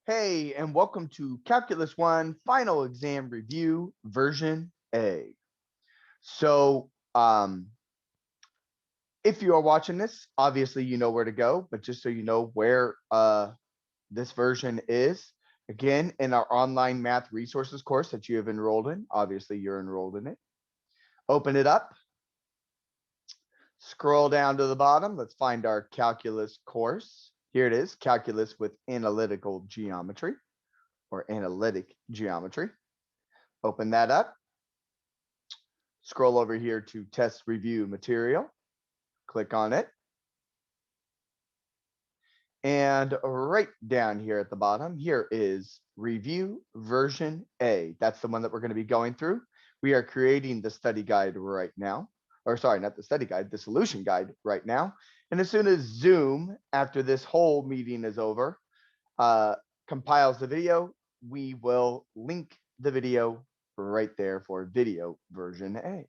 Hey, and welcome to Calculus 1 Final Exam Review Version A. So, if you are watching this, obviously you know where to go, but just so you know where this version is, again, in our online math resources course that you have enrolled in, obviously you're enrolled in it. Open it up, scroll down to the bottom. Let's find our calculus course. Here it is, Calculus with Analytical Geometry or Analytic Geometry. Open that up. Scroll over here to test review material, click on it. And right down here at the bottom, here is review version A. That's the one that we're going to be going through. We are creating the study guide right now, or sorry, not the study guide, the solution guide right now. And as soon as Zoom, after this whole meeting is over, compiles the video, we will link the video right there for video version A.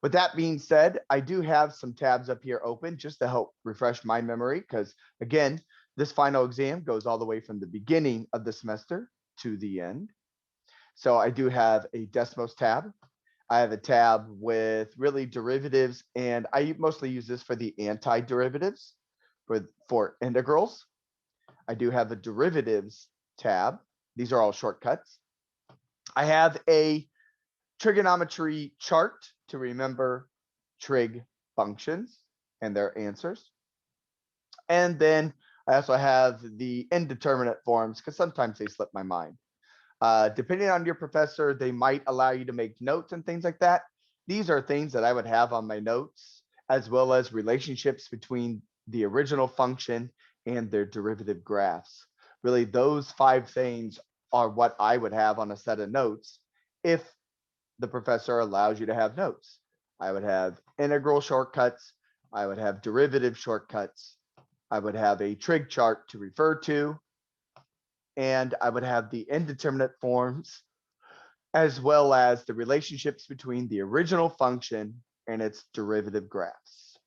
With that being said, I do have some tabs up here open just to help refresh my memory because, again, this final exam goes all the way from the beginning of the semester to the end. So I do have a Desmos tab. I have a tab with really derivatives, and I mostly use this for the anti-derivatives for integrals. I do have a derivatives tab. These are all shortcuts. I have a trigonometry chart to remember trig functions and their answers. And then I also have the indeterminate forms because sometimes they slip my mind. Depending on your professor, they might allow you to make notes and things like that. These are things that I would have on my notes, as well as relationships between the original function and their derivative graphs. Really, those 5 things are what I would have on a set of notes if the professor allows you to have notes. I would have integral shortcuts. I would have derivative shortcuts. I would have a trig chart to refer to. And I would have the indeterminate forms, as well as the relationships between the original function and its derivative graphs.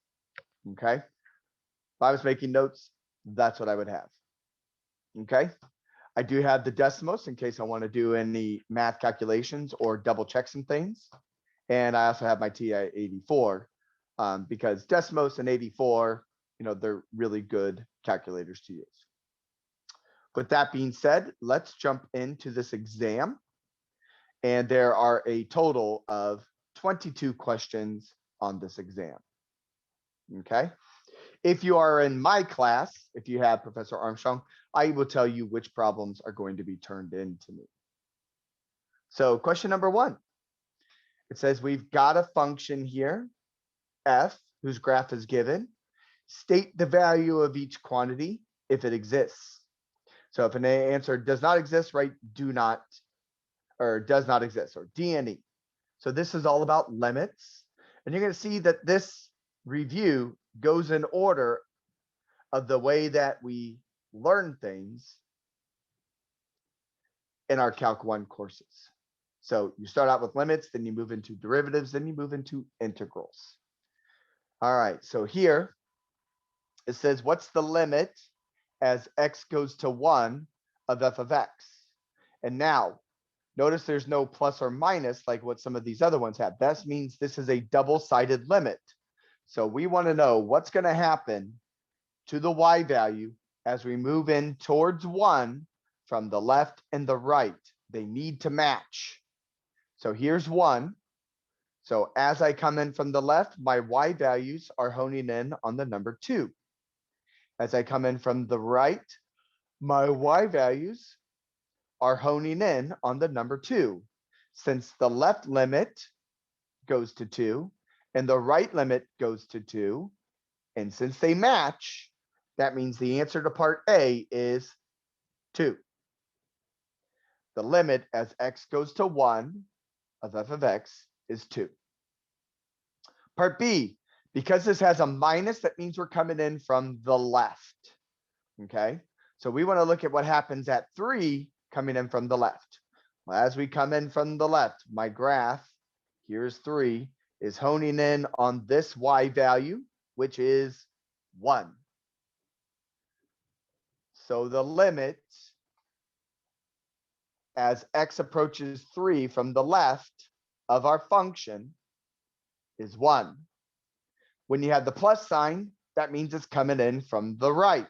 Okay. If I was making notes, that's what I would have. Okay. I do have the Desmos in case I want to do any math calculations or double check some things. And I also have my TI-84 because Desmos and 84, they're really good calculators to use. With that being said, let's jump into this exam. And there are a total of 22 questions on this exam. Okay. If you are in my class, if you have Professor Armstrong, I will tell you which problems are going to be turned in to me. So question number 1, it says we've got a function here, f, whose graph is given. State the value of each quantity if it exists. So if an answer does not exist, write do not, or does not exist, or D and E. So this is all about limits. And you're going to see that this review goes in order of the way that we learn things in our Calc 1 courses. So you start out with limits, then you move into derivatives, then you move into integrals. All right, so here it says, what's the limit as x goes to 1 of f of x? And now, notice there's no plus or minus like what some of these other ones have. That means this is a double-sided limit. So we want to know what's going to happen to the y value as we move in towards 1 from the left and the right. They need to match. So here's 1. So as I come in from the left, my y values are honing in on the number 2. As I come in from the right, my y values are honing in on the number 2. Since the left limit goes to 2 and the right limit goes to 2, and since they match, that means the answer to part A is 2. The limit as x goes to 1 of f of x is 2. Part B, because this has a minus, that means we're coming in from the left. Okay, so we want to look at what happens at 3 coming in from the left. Well, as we come in from the left, my graph, here's 3, is honing in on this y value, which is 1. So the limit as x approaches 3 from the left of our function is 1. When you have the plus sign, that means it's coming in from the right.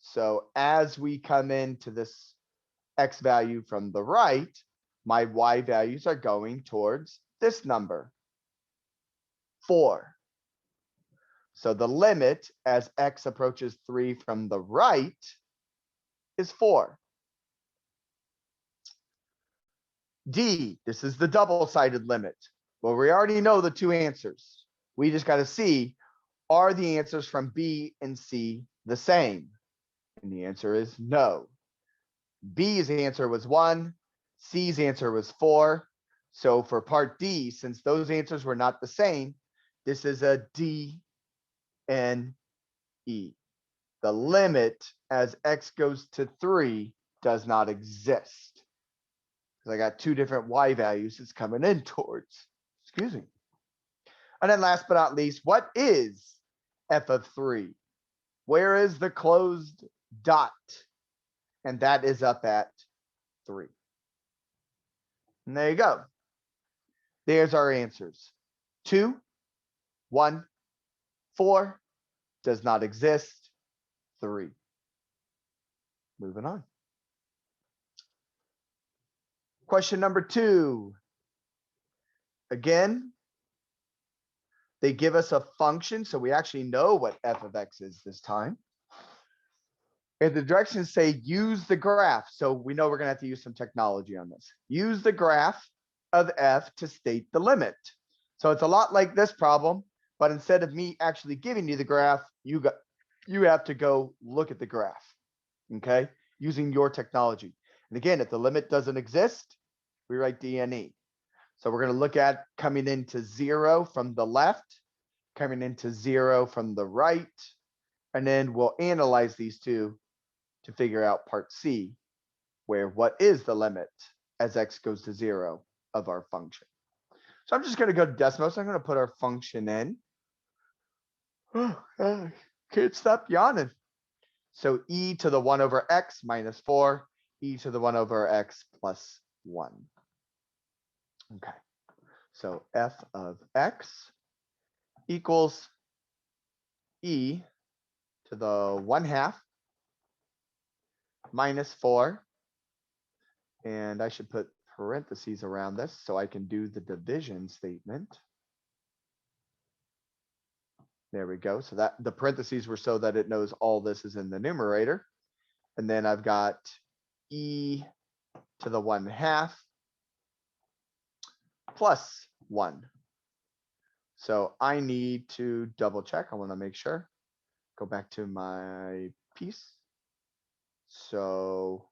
So as we come into this x value from the right, my y values are going towards this number, 4. So the limit as x approaches 3 from the right is 4. D, this is the double-sided limit. Well, we already know the two answers. We just got to see, are the answers from B and C the same? And the answer is no. B's answer was 1, C's answer was 4. So for part D, since those answers were not the same, this is a D and E. The limit as x goes to 3 does not exist. Because I got two different y values it's coming in towards. Excuse me. And then last but not least, what is f of 3? Where is the closed dot? And that is up at 3. And there you go. There's our answers. 2, 1, 4 does not exist. 3. Moving on. Question number 2. Again, they give us a function, so we actually know what f of x is this time. And the directions say use the graph. So we know we're going to have to use some technology on this. Use the graph of f to state the limit. So it's a lot like this problem, but instead of me actually giving you the graph, you have to go look at the graph, okay, using your technology. And again, if the limit doesn't exist, we write D and E. So we're going to look at coming into 0 from the left, coming into 0 from the right, and then we'll analyze these two to figure out part C, where what is the limit as x goes to 0 of our function. So I'm just going to go to Desmos. So I'm going to put our function in. Can't stop yawning. So e to the 1 over x minus 4, e to the 1 over x plus 1. Okay. So f of x equals e to the 1/2 minus 4. And I should put parentheses around this so I can do the division statement. There we go. So that the parentheses were so that it knows all this is in the numerator. And then I've got e to the 1/2 plus 1. So I need to double check. I want to make sure. Go back to my piece. So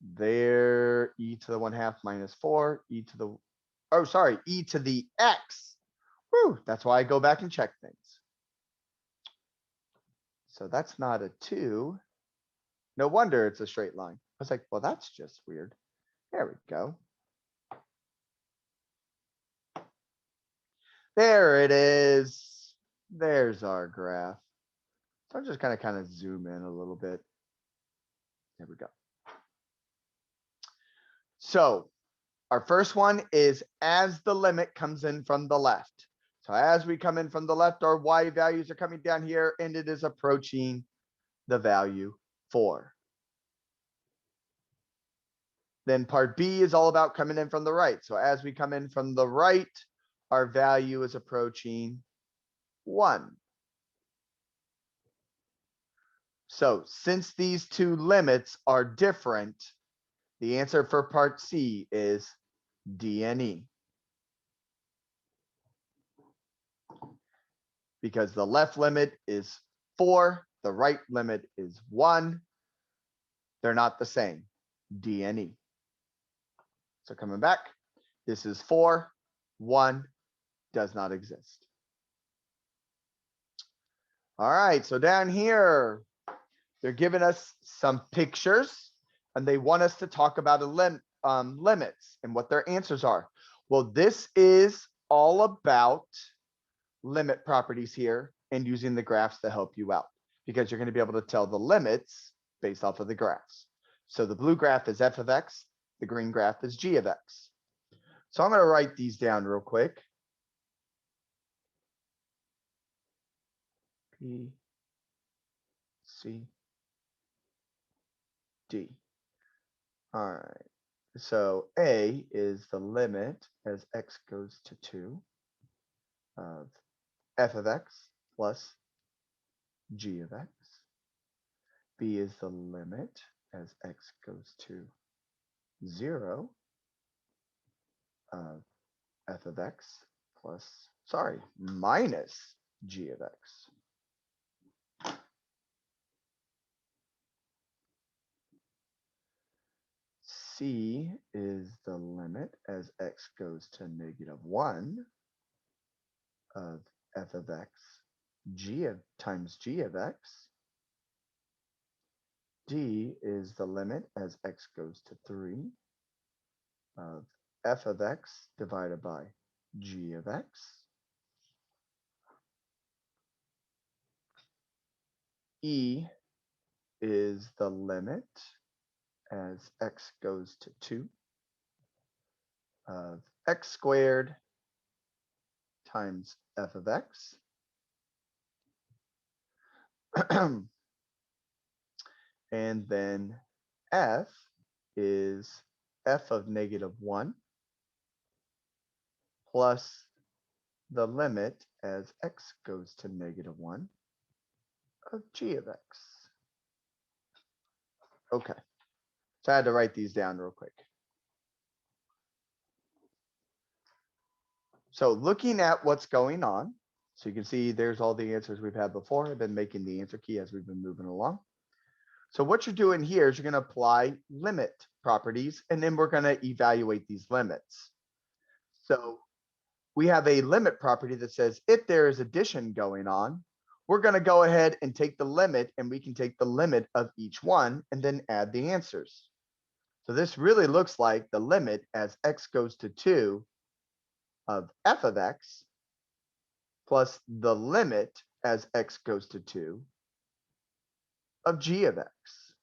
there, e to the 1/2 minus 4, e to the, oh, sorry, e to the x. Whew, that's why I go back and check things. So that's not a 2. No wonder it's a straight line. I was like, well, that's just weird. There we go. There it is. There's our graph. So I'm just kind of zoom in a little bit. There we go. So our first one is as the limit comes in from the left. So as we come in from the left, our y values are coming down here and it is approaching the value 4. Then part B is all about coming in from the right. So as we come in from the right, our value is approaching 1. So since these two limits are different, the answer for part C is D and E. Because the left limit is 4, the right limit is 1. They're not the same, D and E. So coming back, this is 4, 1 does not exist. All right, so down here, they're giving us some pictures and they want us to talk about limits and what their answers are. Well, this is all about limit properties here and using the graphs to help you out because you're going to be able to tell the limits based off of the graphs. So the blue graph is f of x, the green graph is g of x. So I'm going to write these down real quick. P, C, D. All right. So A is the limit as x goes to 2 of f of x plus g of x. B is the limit as x goes to 0 of f of x plus, sorry, minus g of x. C is the limit as x goes to -1 of f of x times g of x. D is the limit as x goes to 3 of f of x divided by g of x. E is the limit as x goes to 2 of x squared times f of x. And then f is f of -1 plus the limit as x goes to -1 of g of x. Okay, so I had to write these down real quick. So looking at what's going on, so you can see there's all the answers we've had before. I've been making the answer key as we've been moving along. So what you're doing here is you're going to apply limit properties, and then we're going to evaluate these limits. So we have a limit property that says if there is addition going on, we're going to go ahead and take the limit, and we can take the limit of each one and then add the answers. So this really looks like the limit as x goes to 2 of f of x plus the limit as x goes to 2 of g of x.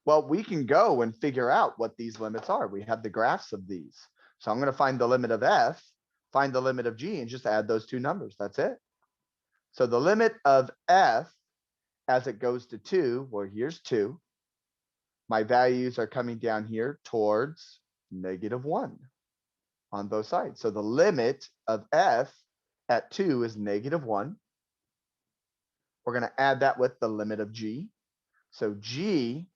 Well, we can go and figure out what these limits are. We have the graphs of these. So I'm going to find the limit of f, find the limit of g, and just add those two numbers. That's it. So the limit of f as it goes to 2, well, here's 2. My values are coming down here towards -1 on both sides. So the limit of f at 2 is -1. We're going to add that with the limit of g. So g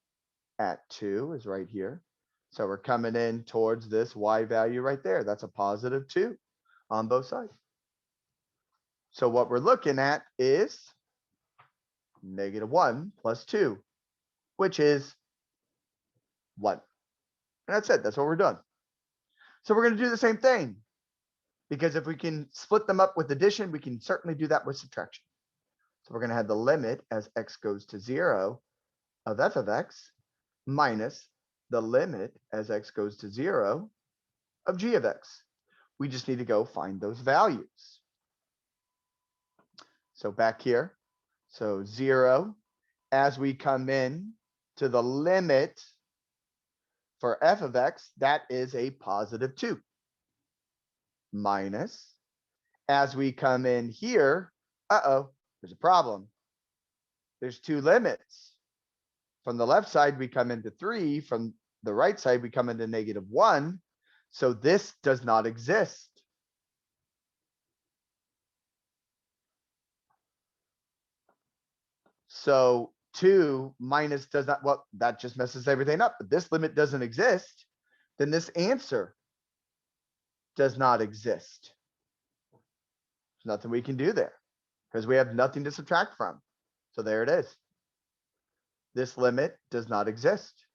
at 2 is right here. So we're coming in towards this y value right there. That's a +2 on both sides. So what we're looking at is -1 plus 2, which is 1. And that's it. That's what we're doing. So we're going to do the same thing, because if we can split them up with addition, we can certainly do that with subtraction. So we're going to have the limit as x goes to 0 of f of x minus the limit as x goes to 0 of g of x. We just need to go find those values. So back here, so 0, as we come in to the limit for f of x, that is a +2. Minus, as we come in here, there's a problem. There's two limits. From the left side, we come into 3. From the right side, we come into -1. So this does not exist. So 2 minus does not, well, that just messes everything up. But this limit doesn't exist, then this answer does not exist. There's nothing we can do there because we have nothing to subtract from. So there it is. This limit does not exist.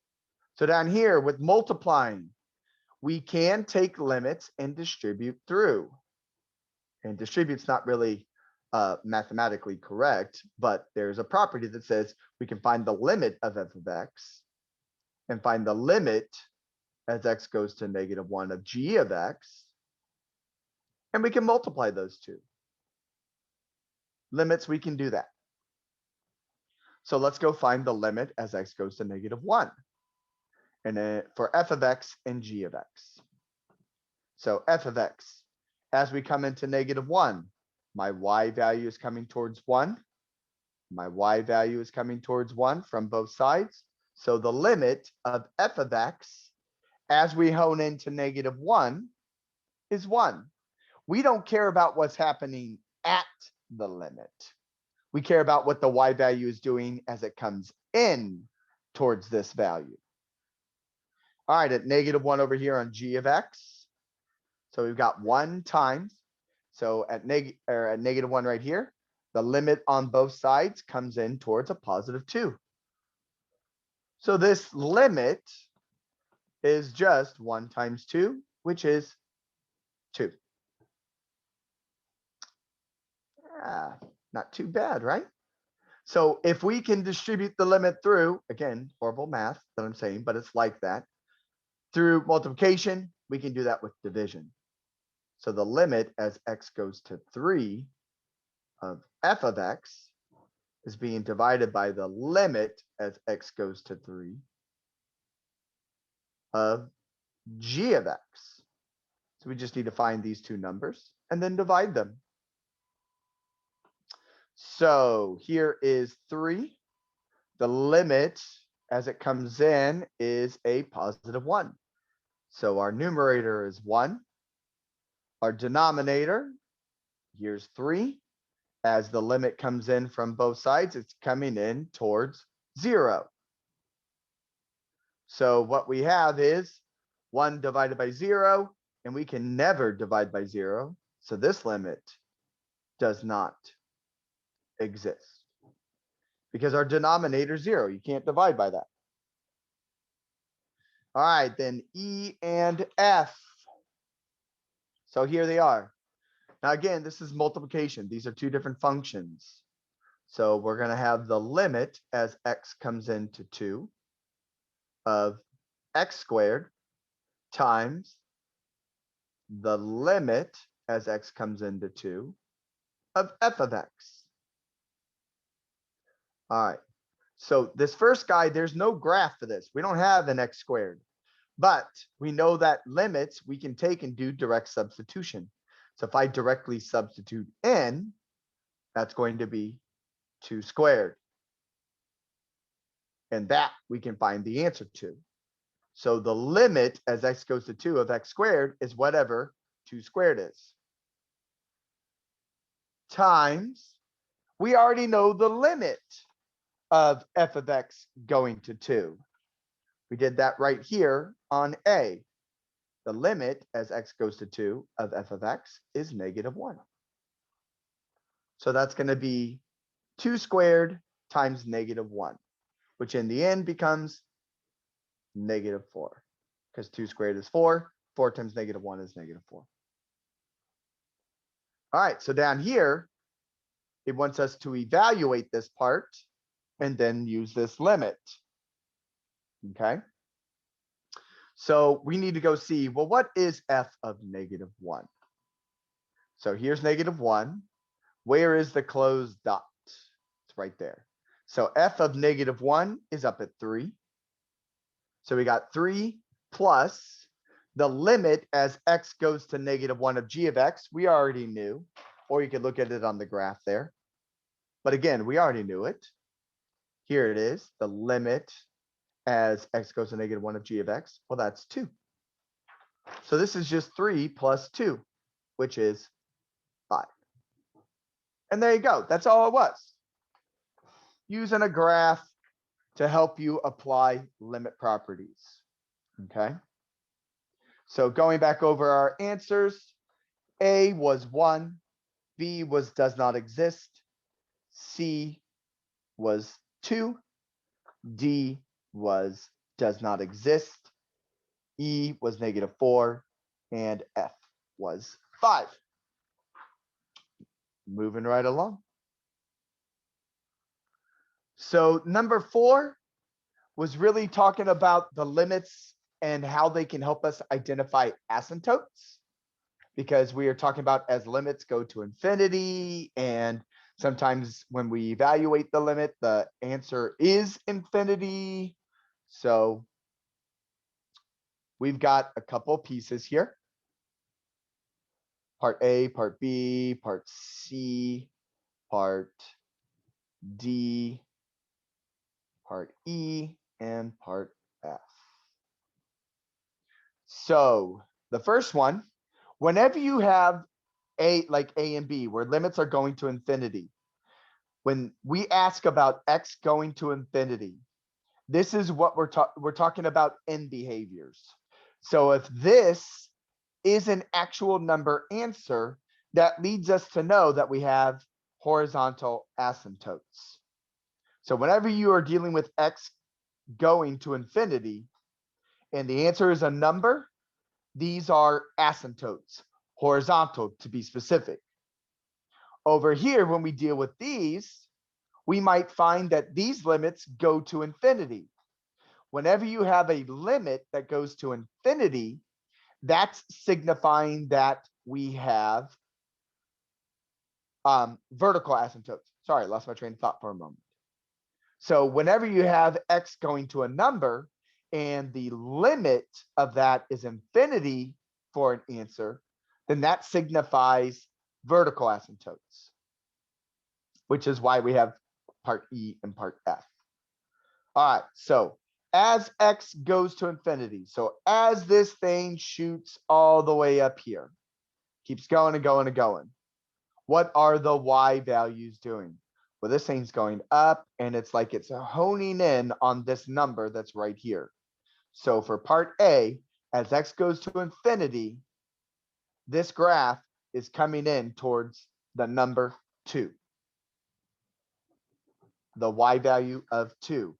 So down here with multiplying, we can take limits and distribute through. And distribute's not really mathematically correct, but there's a property that says we can find the limit of f of x and find the limit as x goes to -1 of g of x. And we can multiply those two limits. We can do that. So let's go find the limit as x goes to -1. And then for f of x and g of x. So f of x, as we come into -1, my y value is coming towards 1. My y value is coming towards 1 from both sides. So the limit of f of x as we hone into -1 is 1. We don't care about what's happening at the limit. We care about what the y value is doing as it comes in towards this value. All right, at -1 over here on g of x. So we've got 1 times. So at -1 right here, the limit on both sides comes in towards a +2. So this limit is just 1 times 2, which is 2. Not too bad, right? So if we can distribute the limit through, again, horrible math that I'm saying, but it's like that, through multiplication, we can do that with division. So the limit as x goes to 3 of f of x is being divided by the limit as x goes to 3 of g of x. So we just need to find these two numbers and then divide them. So here is 3. The limit as it comes in is a +1. So our numerator is 1. Our denominator, here's 3. As the limit comes in from both sides, it's coming in towards 0. So what we have is 1 divided by 0, and we can never divide by 0. So this limit does not exist because our denominator is 0. You can't divide by that. All right, then E and F. So here they are. Now, again, this is multiplication. These are two different functions. So we're going to have the limit as x comes into 2 of x squared times the limit as x comes into 2 of f of x. All right. So this first guy, there's no graph for this. We don't have an x squared, but we know that limits we can take and do direct substitution. So if I directly substitute in, that's going to be 2 squared. And that we can find the answer to. So the limit as x goes to 2 of x squared is whatever 2 squared is. Times, we already know the limit of f of x going to 2. We did that right here on A. The limit as x goes to 2 of f of x is -1. So that's going to be 2 squared times -1, which in the end becomes -4, because 2 squared is 4. 4 times -1 is -4. All right, so down here, it wants us to evaluate this part and then use this limit. Okay. So we need to go see, well, what is f of -1? So here's -1. Where is the closed dot? It's right there. So f of -1 is up at 3. So we got 3 plus the limit as x goes to -1 of g of x. We already knew, or you could look at it on the graph there. But again, we already knew it. Here it is, the limit as x goes to -1 of g of x. Well, that's 2. So this is just 3 plus 2, which is 5. And there you go. That's all it was. Using a graph to help you apply limit properties. Okay. So going back over our answers, A was 1, B was does not exist, C was 2, D was does not exist, E was -4, and F was 5. Moving right along. So number 4 was really talking about the limits and how they can help us identify asymptotes, because we are talking about as limits go to infinity and Sometimes when we evaluate the limit, the answer is infinity. So we've got a couple pieces here. Part A, part B, part C, part D, part E, and part F. So the first one, whenever you have like A and B, where limits are going to infinity, when we ask about X going to infinity, this is what we're talking about end behaviors. So if this is an actual number answer, that leads us to know that we have horizontal asymptotes. So whenever you are dealing with X going to infinity, and the answer is a number, these are asymptotes, horizontal to be specific. Over here, when we deal with these, we might find that these limits go to infinity. Whenever you have a limit that goes to infinity, that's signifying that we have vertical asymptotes. Sorry, I lost my train of thought for a moment. So whenever you have X going to a number and the limit of that is infinity for an answer, then that signifies vertical asymptotes, which is why we have part E and part F. All right, so as X goes to infinity, so as this thing shoots all the way up here, keeps going and going and going, what are the Y values doing? Well, this thing's going up and it's like it's honing in on this number that's right here. So for part A, as X goes to infinity, this graph is coming in towards the number 2, the Y value of 2.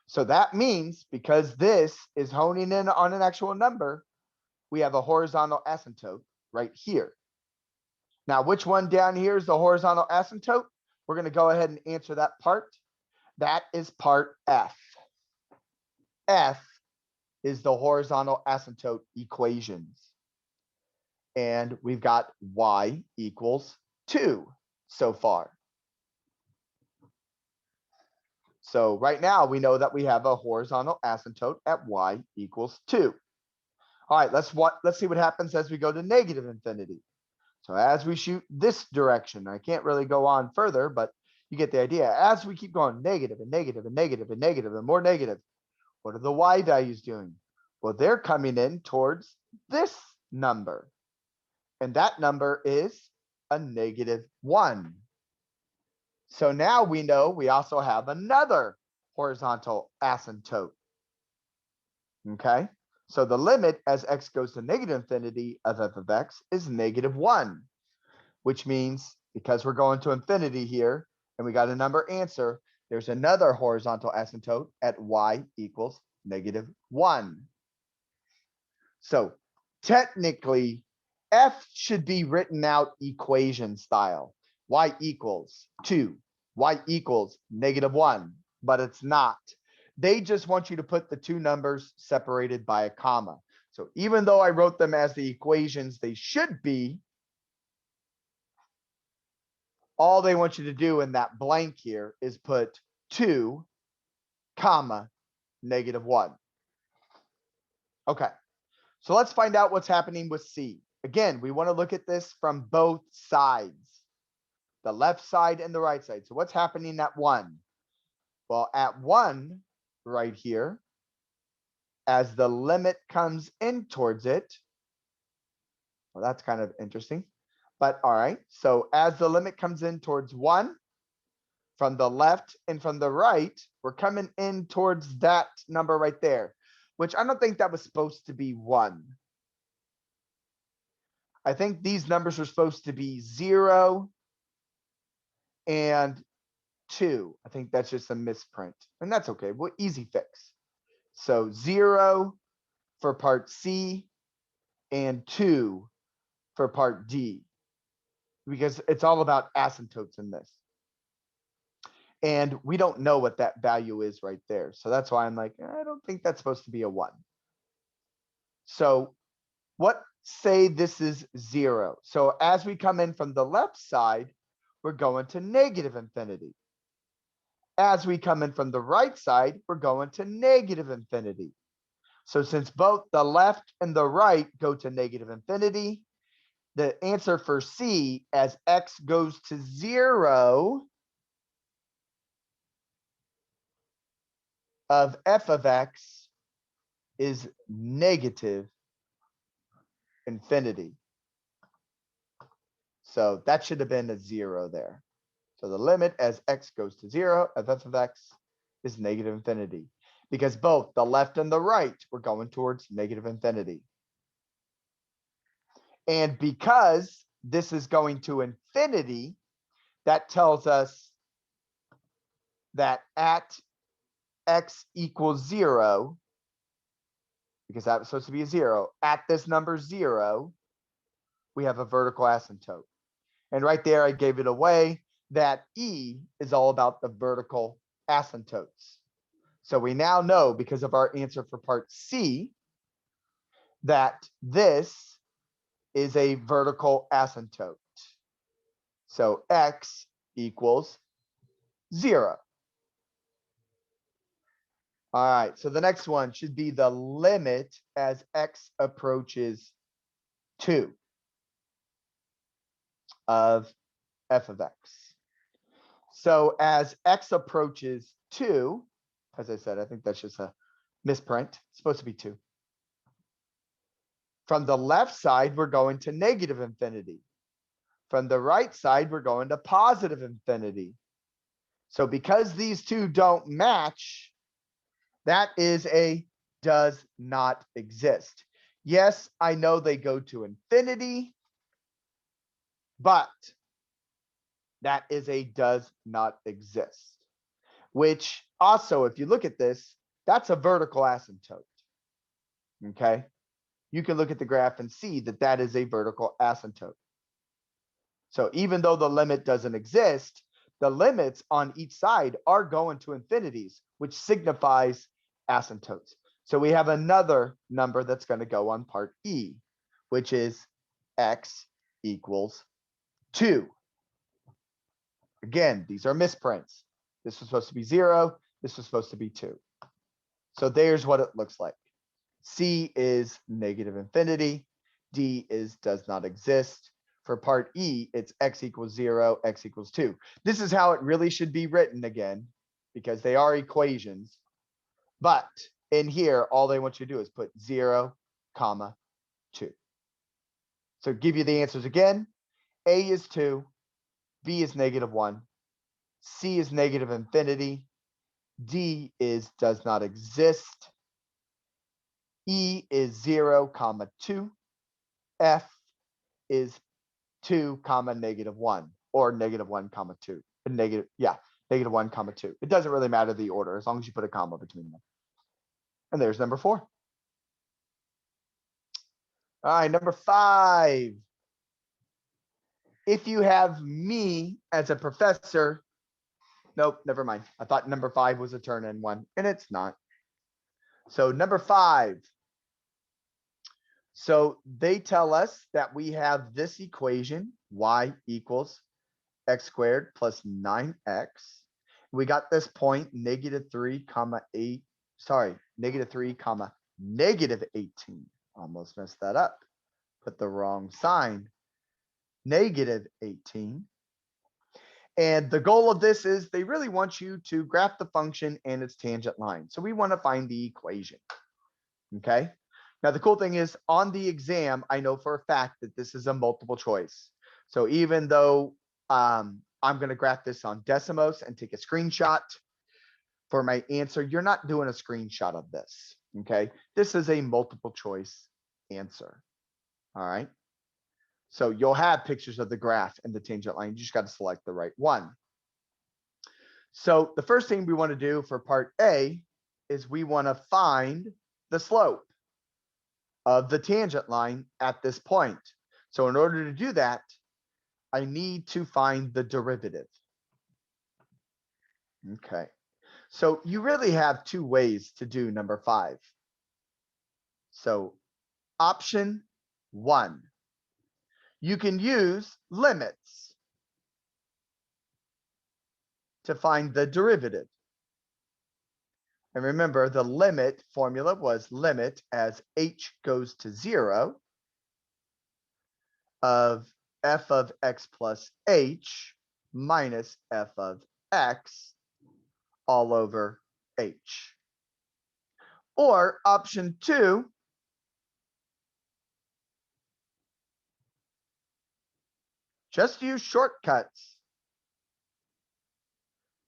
So that means because this is honing in on an actual number, we have a horizontal asymptote right here. Now, which one down here is the horizontal asymptote? We're going to go ahead and answer that part. That is part F. F is the horizontal asymptote equations. And we've got Y equals 2 so far. So right now we know that we have a horizontal asymptote at Y equals 2. All right, let's see what happens as we go to negative infinity. So as we shoot this direction, I can't really go on further, but you get the idea. As we keep going negative and negative and negative and negative and more negative, what are the Y values doing? Well, they're coming in towards this number. And that number is a -1. So now we know we also have another horizontal asymptote. Okay, so the limit as X goes to negative infinity of f of X is -1, which means because we're going to infinity here and we got a number answer, there's another horizontal asymptote at Y equals -1. So technically, F should be written out equation style. Y equals 2, Y equals -1, but it's not. They just want you to put the two numbers separated by a comma. So even though I wrote them as the equations they should be, all they want you to do in that blank here is put 2, comma, -1. Okay, so let's find out what's happening with C. Again, we want to look at this from both sides, the left side and the right side. So what's happening at 1? Well, at 1 right here, as the limit comes in towards it, well, that's kind of interesting. But all right, so as the limit comes in towards 1, from the left and from the right, we're coming in towards that number right there, which I don't think that was supposed to be 1. I think these numbers are supposed to be 0 and 2. I think that's just a misprint, and that's okay. Well, easy fix. So 0 for part C and 2 for part D, because it's all about asymptotes in this. And we don't know what that value is right there. So that's why I'm like, I don't think that's supposed to be a 1. So what say this is 0. So as we come in from the left side, we're going to negative infinity. As we come in from the right side, we're going to negative infinity. So since both the left and the right go to negative infinity, the answer for C as x goes to 0 of f of x is negative infinity. So that should have been a 0 there. So the limit as x goes to 0 of f of x is negative infinity, because both the left and the right were going towards negative infinity. And because this is going to infinity, that tells us that at x equals 0, because that was supposed to be a 0, at this number 0, we have a vertical asymptote. And right there, I gave it away that E is all about the vertical asymptotes. So we now know, because of our answer for part C, that this is a vertical asymptote. So x equals 0. All right, so the next one should be the limit as x approaches 2 of f of x. So as x approaches 2, as I said, I think that's just a misprint. It's supposed to be 2. From the left side, we're going to negative infinity. From the right side, we're going to positive infinity. So because these two don't match, that is a does not exist. Yes, I know they go to infinity, but that is a does not exist, which also, if you look at this, that's a vertical asymptote. Okay. You can look at the graph and see that that is a vertical asymptote. So even though the limit doesn't exist, the limits on each side are going to infinities, which signifies asymptotes. So we have another number that's going to go on part E, which is x equals 2. Again, these are misprints. This was supposed to be 0. This was supposed to be 2. So there's what it looks like. C is negative infinity. D is does not exist. For part E, it's x equals 0, x equals 2. This is how it really should be written again, because they are equations. But in here, all they want you to do is put 0, 2. So give you the answers again. A is 2, B is -1, C is negative infinity, D is does not exist, E is 0, 2, F is 2, -1, or -1, 2. -1, 2. It doesn't really matter the order as long as you put a comma between them. And there's number 4. All right, number 5. If you have me as a professor, nope, never mind. I thought number 5 was a turn-in one, and it's not. So number 5. So they tell us that we have this equation, y equals x squared plus 9x. We got this point, -3, 8, sorry, -3, -18. Almost messed that up. Put the wrong sign. -18. And the goal of this is they really want you to graph the function and its tangent line. So we want to find the equation. Okay. Now, the cool thing is on the exam, I know for a fact that this is a multiple choice. So even though I'm going to graph this on Decimos and take a screenshot for my answer, you're not doing a screenshot of this. Okay. This is a multiple choice answer. All right. So you'll have pictures of the graph and the tangent line. You just got to select the right one. So the first thing we want to do for part A is we want to find the slope of the tangent line at this point. So in order to do that, I need to find the derivative. Okay. So you really have 2 ways to do number 5. So option 1, you can use limits. to find the derivative. And remember, the limit formula was limit as h goes to 0 of f of x plus h minus f of x all over h. Or option 2, just use shortcuts.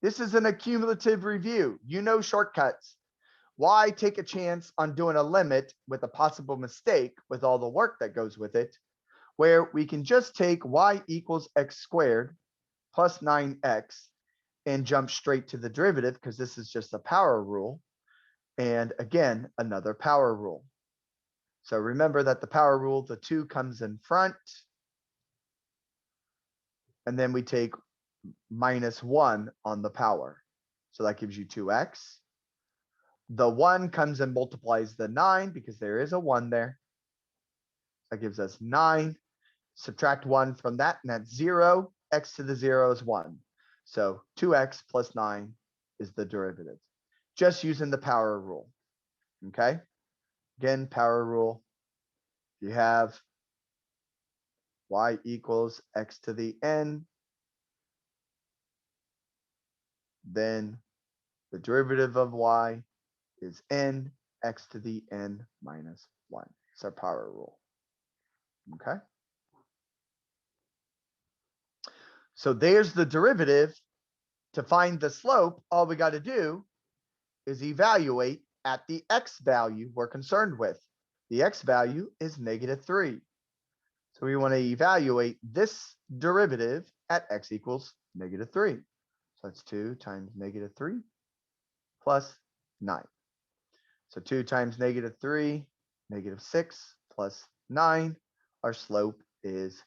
This is an accumulative review. You know shortcuts. Why take a chance on doing a limit with a possible mistake with all the work that goes with it, where we can just take y equals x squared plus 9x and jump straight to the derivative because this is just a power rule. And again, another power rule. So remember that the power rule, the 2 comes in front. And then we take minus 1 on the power. So that gives you 2x. The 1 comes and multiplies the 9 because there is a 1 there. That gives us 9. Subtract 1 from that, and that's 0. X to the 0 is 1. So 2x plus 9 is the derivative. Just using the power rule. Okay? Again, power rule. You have y equals x to the n. Then the derivative of y is n, x to the n minus 1. It's our power rule. Okay. So there's the derivative. To find the slope, all we got to do is evaluate at the x value we're concerned with. The x value is -3. So we want to evaluate this derivative at x equals -3. So that's 2 times -3 plus 9. So 2 times -3, -6 plus 9. Our slope is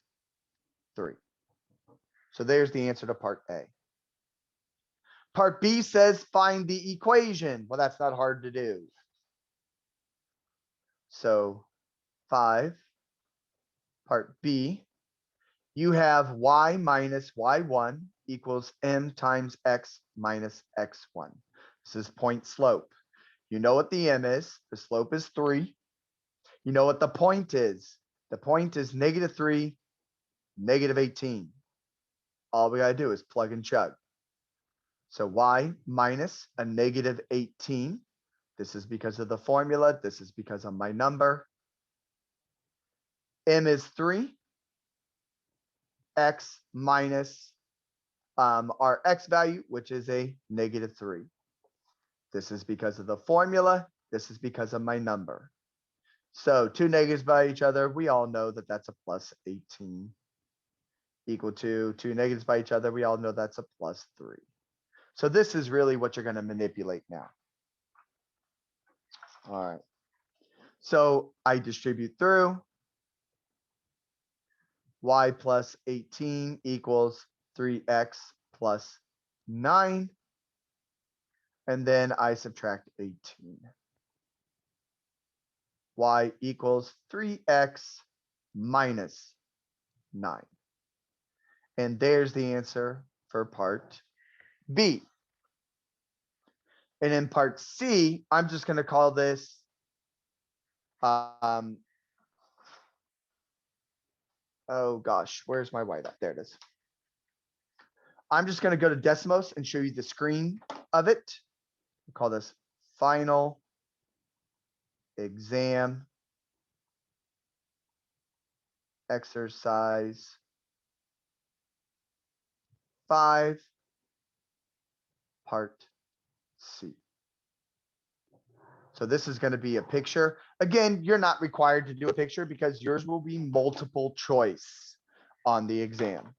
3. So there's the answer to part A. Part B says find the equation. Well, that's not hard to do. So 5, part B, you have y minus y1 equals m times x minus x1. This is point slope. You know what the m is. The slope is 3. You know what the point is. The point is -3, -18. All we got to do is plug and chug. So y minus a -18. This is because of the formula. This is because of my number. M is 3. X minus our x value, which is a -3. This is because of the formula. This is because of my number. So 2 negatives by each other. We all know that that's a plus 18 equal to 2 negatives by each other. We all know that's a plus 3. So this is really what you're going to manipulate now. All right. So I distribute through. Y plus 18 equals 3x plus 9. And then I subtract 18. Y equals 3x minus 9. And there's the answer for part B. And in part C, I'm just going to call this oh gosh, where's my whiteout? There it is. I'm just going to go to Decimos and show you the screen of it. We'll call this final exam exercise 5, part C. So this is going to be a picture. Again, you're not required to do a picture because yours will be multiple choice on the exam.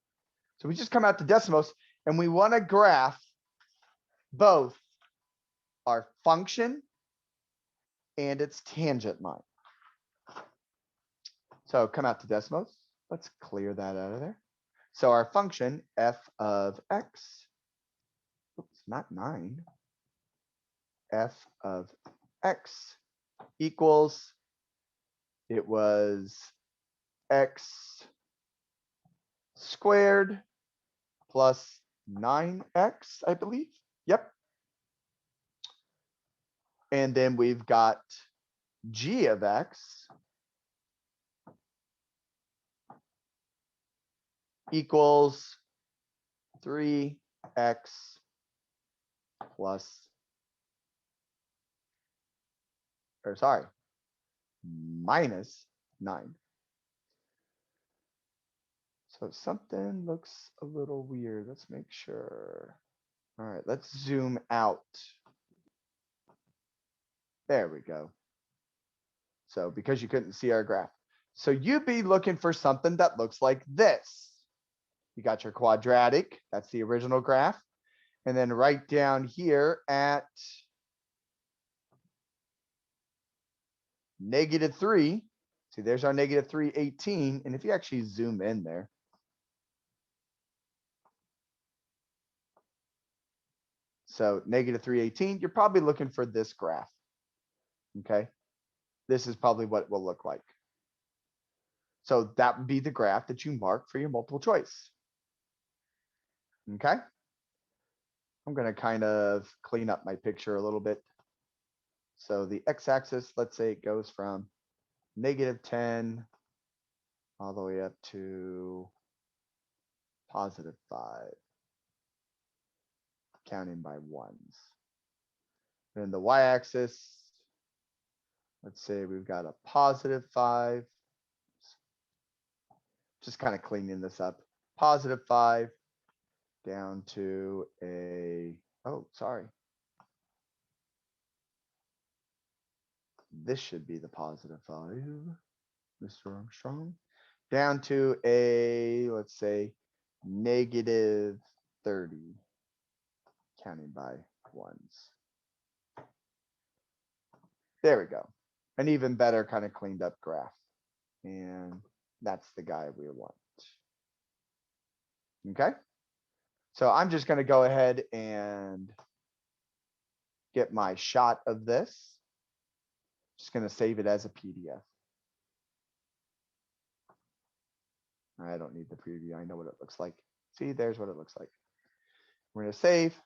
So we just come out to Decimos and we want to graph both our function and its tangent line. So come out to Decimos. Let's clear that out of there. So our function f of x, oops, not 9, f of x equals, it was x squared plus 9x, I believe. Yep. And then we've got g of x equals 3x plus, or sorry, minus 9. So something looks a little weird. Let's make sure. All right, let's zoom out. There we go. So because you couldn't see our graph. So you'd be looking for something that looks like this. You got your quadratic, that's the original graph. And then right down here at -3, see, there's our -318. And if you actually zoom in there, so -318, you're probably looking for this graph. Okay, this is probably what it will look like. So that would be the graph that you mark for your multiple choice. Okay, I'm going to kind of clean up my picture a little bit. So the x-axis, let's say it goes from -10 all the way up to +5, counting by ones. And the y-axis, let's say we've got a +5, just kind of cleaning this up, +5 down to a, oh, sorry. This should be the +5, Mr. Armstrong, down to a, let's say, -30, counting by ones. There we go. An even better kind of cleaned up graph. And that's the guy we want. Okay. So I'm just going to go ahead and get my shot of this. Just going to save it as a PDF. I don't need the preview. I know what it looks like. See, there's what it looks like. We're going to save.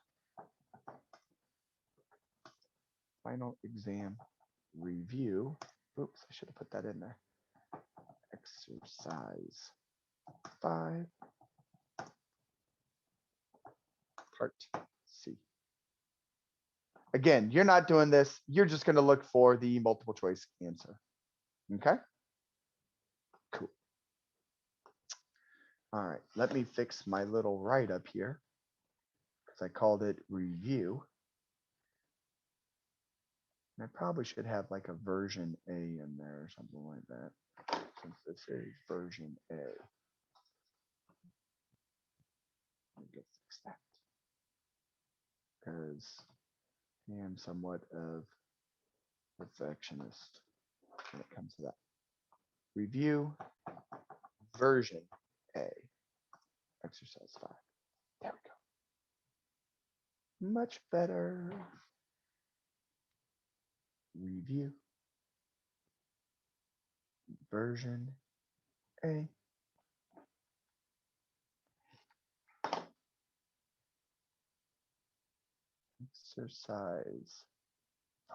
Final exam review. Oops, I should have put that in there. Exercise 5, part C. Again, you're not doing this. You're just going to look for the multiple choice answer. Okay. Cool. All right, let me fix my little write up here because I called it review. And I probably should have like a version A in there or something like that, since this is version A. Let me go fix that because I am somewhat of a perfectionist when it comes to that. Review version A, exercise 5. There we go. Much better. Review version A. Exercise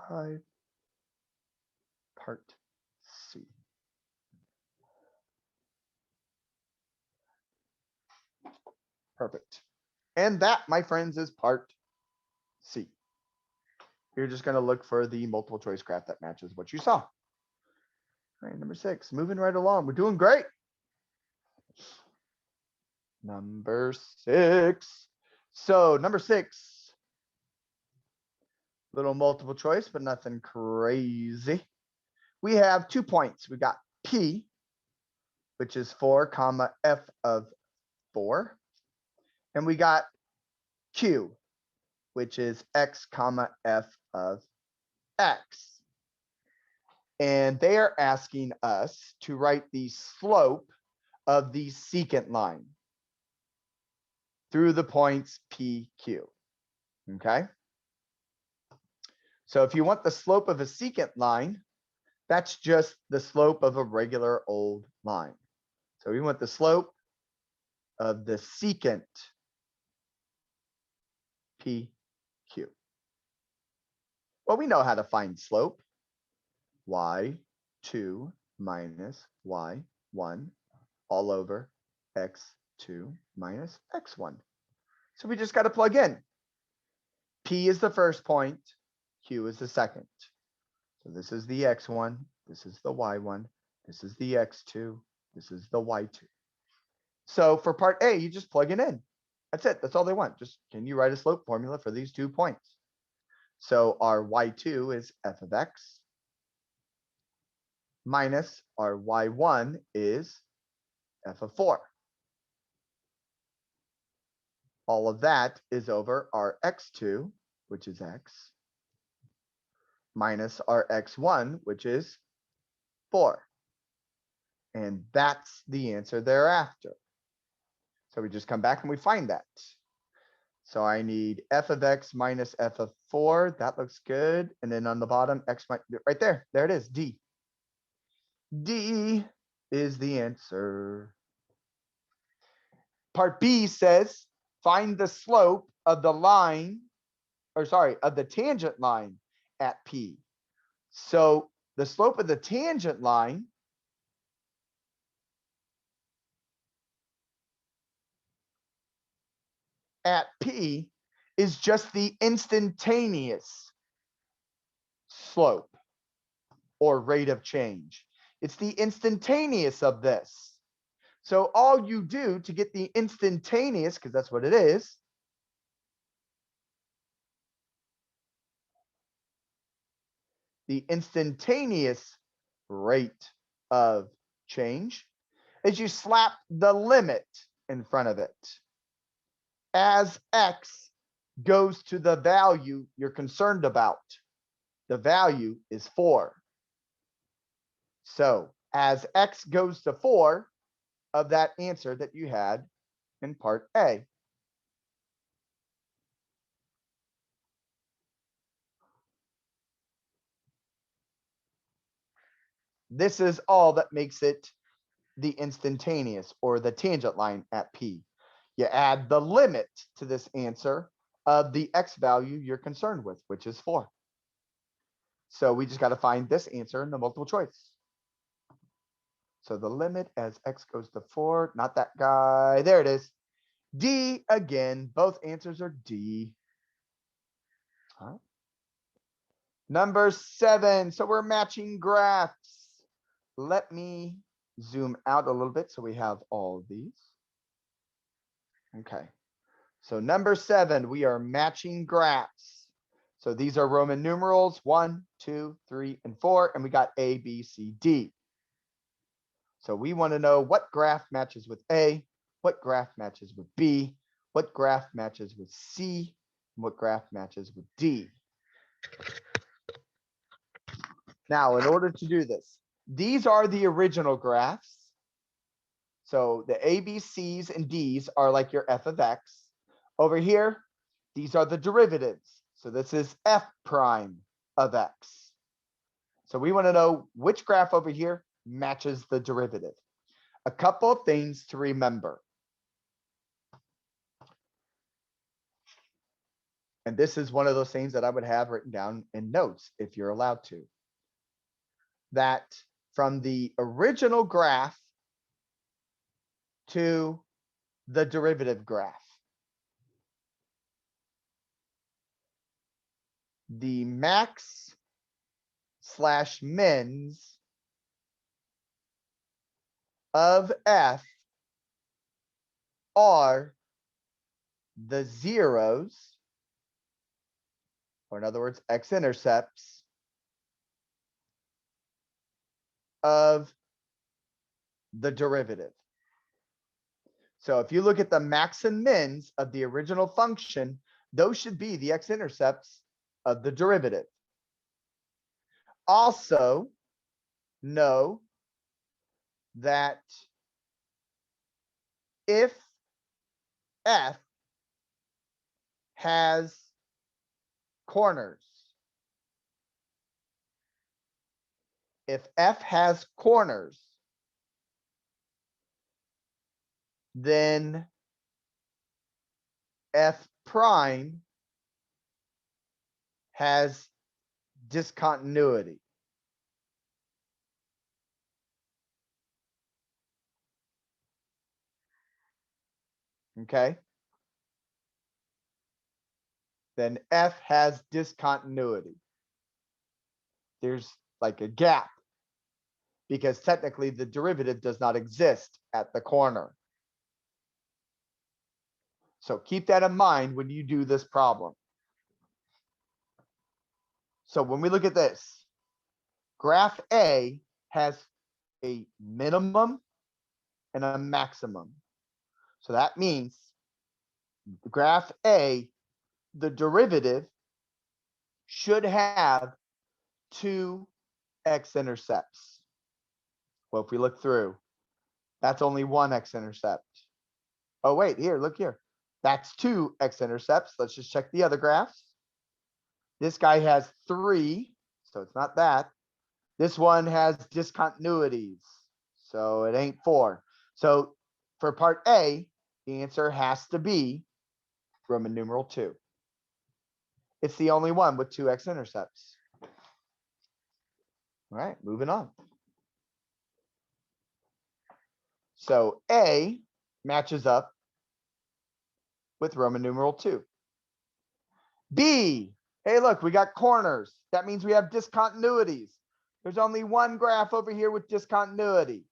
5, part C. Perfect. And that, my friends, is part C. You're just going to look for the multiple choice graph that matches what you saw. All right, number 6, moving right along. We're doing great. Number 6. So number 6, little multiple choice, but nothing crazy. We have 2 points. We got P, which is 4, comma, F of 4. And we got Q, which is X, comma, F of X. And they are asking us to write the slope of the secant line through the points PQ. Okay. So if you want the slope of a secant line, that's just the slope of a regular old line. So we want the slope of the secant PQ. Well, we know how to find slope. Y2 minus Y1 all over X2 minus X1. So we just got to plug in. P is the first point, Q is the second. So this is the X1, this is the Y1, this is the X2, this is the Y2. So for part A, you just plug it in. That's it. That's all they want. Just can you write a slope formula for these 2 points? So our Y2 is f of X minus our Y1 is f of 4. All of that is over our X2, which is X, minus our X1, which is 4. And that's the answer thereafter. So we just come back and we find that. So I need f of X minus f of 4. That looks good. And then on the bottom, X might right there. There it is, D. D is the answer. Part B says, find the slope of the line, or sorry, of the tangent line at P. So the slope of the tangent line at P is just the instantaneous slope or rate of change. It's the instantaneous of this. So all you do to get the instantaneous, because that's what it is, the instantaneous rate of change, is you slap the limit in front of it. As X goes to the value you're concerned about, the value is 4. So as X goes to 4 of that answer that you had in part A. This is all that makes it the instantaneous or the tangent line at P. You add the limit to this answer of the X value you're concerned with, which is 4. So we just got to find this answer in the multiple choice. So the limit as X goes to 4, not that guy. There it is. D again. Both answers are D. All right. Number 7. So we're matching graphs. Let me zoom out a little bit so we have all of these. Okay. So number 7, we are matching graphs. So these are Roman numerals 1, 2, 3, and 4, and we got A, B, C, D. So we want to know what graph matches with A, what graph matches with B, what graph matches with C, and what graph matches with D. Now, in order to do this, these are the original graphs. So the A, B, C's, and D's are like your f of X. Over here, these are the derivatives. So this is f prime of X. So we want to know which graph over here matches the derivative. A couple of things to remember. And this is one of those things that I would have written down in notes if you're allowed to. That from the original graph to the derivative graph, the max slash mins of F are the zeros, or in other words, x-intercepts of the derivative. So if you look at the max and mins of the original function, those should be the x-intercepts of the derivative. Also, know that if F has corners, then F prime has discontinuity. Okay. Then F has discontinuity. There's like a gap because technically the derivative does not exist at the corner. So keep that in mind when you do this problem. So when we look at this, graph A has a minimum and a maximum. So that means graph A, the derivative should have two x-intercepts. Well, if we look through, that's only one x-intercept. Oh, wait, here, look here. That's two x-intercepts. Let's just check the other graphs. This guy has three, so it's not that. This one has discontinuities, so it ain't four. So for part A, the answer has to be Roman numeral 2. It's the only one with two x-intercepts. All right, moving on. So A matches up with Roman numeral 2. B, hey, look, we got corners. That means we have discontinuities. There's only one graph over here with discontinuity,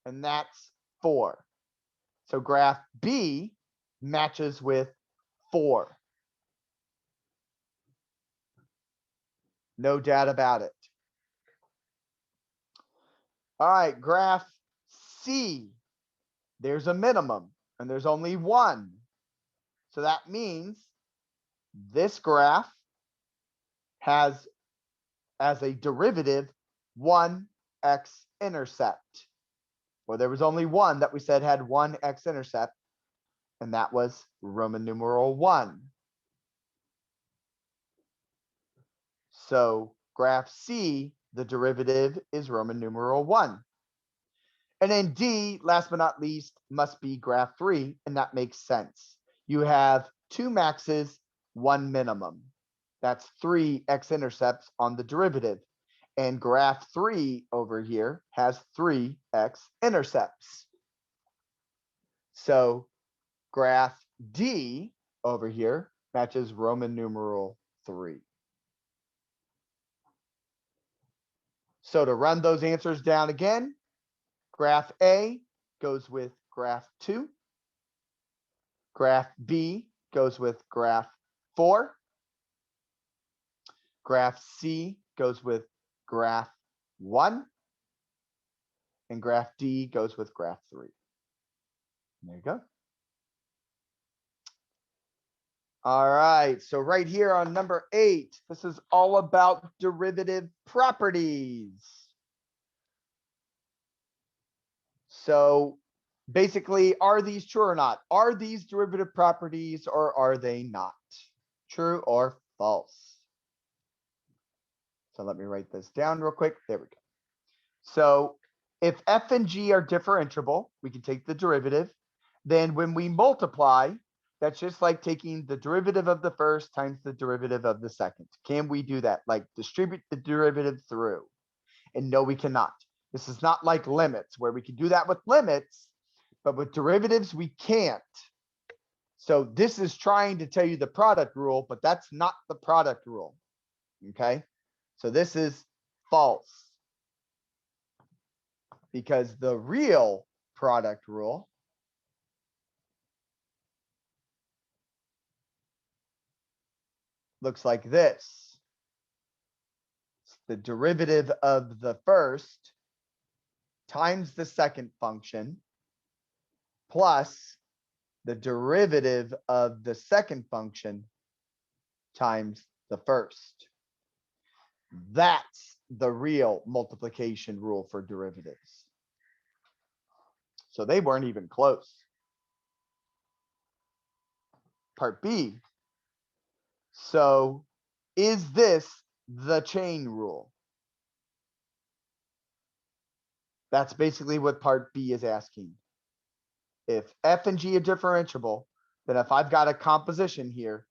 and that's 4. So graph B matches with 4. No doubt about it. All right, graph C. There's a minimum and there's only one. So that means this graph has as a derivative 1 x-intercept. Well, there was only one that we said had 1 x-intercept, and that was Roman numeral 1. So graph C, the derivative is Roman numeral 1. And then D, last but not least, must be graph 3, and that makes sense. You have 2 maxes, 1 minimum. That's 3 x-intercepts on the derivative. And graph 3 over here has 3 x-intercepts. So graph D over here matches Roman numeral 3. So to run those answers down again, graph A goes with graph 2. Graph B goes with graph 4. Graph C goes with graph 1. And graph D goes with graph 3. There you go. All right, so right here on number 8, this is all about derivative properties. So basically, are these true or not? Are these derivative properties or are they not? True or false? So let me write this down real quick. There we go. So if f and g are differentiable, we can take the derivative. Then when we multiply, that's just like taking the derivative of the first times the derivative of the second. Can we do that? Like distribute the derivative through? And no, we cannot. This is not like limits where we can do that with limits, but with derivatives, we can't. So this is trying to tell you the product rule, but that's not the product rule. Okay, so this is false because the real product rule looks like this. It's the derivative of the first times the second function plus the derivative of the second function times the first. That's the real multiplication rule for derivatives. So they weren't even close. Part B. So is this the chain rule? That's basically what part B is asking. If f and g are differentiable, then if I've got a composition here,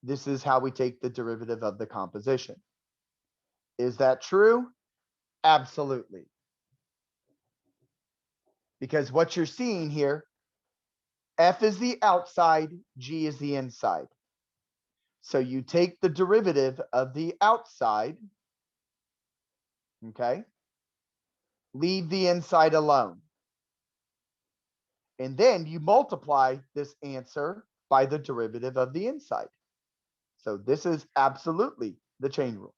this is how we take the derivative of the composition. Is that true? Absolutely. Because what you're seeing here, F is the outside, G is the inside. So you take the derivative of the outside, okay? Leave the inside alone. And then you multiply this answer by the derivative of the inside. So this is absolutely the chain rule.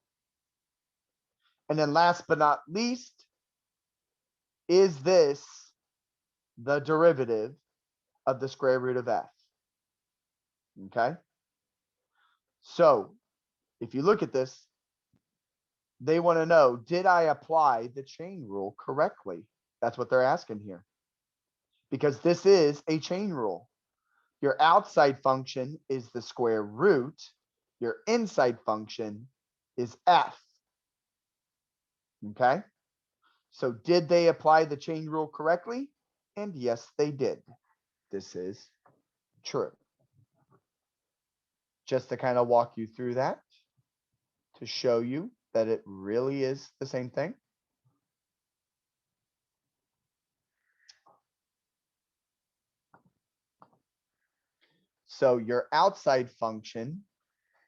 And then last but not least, is this the derivative of the square root of F? Okay. So if you look at this, they want to know, did I apply the chain rule correctly? That's what they're asking here. Because this is a chain rule. Your outside function is the square root. Your inside function is F. Okay. So did they apply the chain rule correctly? And yes, they did. This is true. Just to kind of walk you through that, to show you that it really is the same thing. So your outside function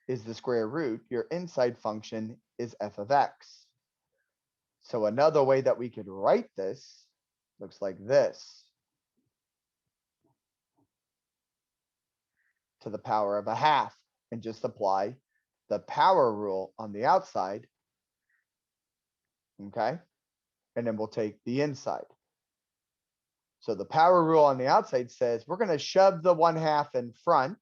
is the square root. Your inside function is f of x. So another way that we could write this looks like this. To the power of a half, and just apply the power rule on the outside. Okay. And then we'll take the inside. So the power rule on the outside says we're going to shove the 1/2 in front.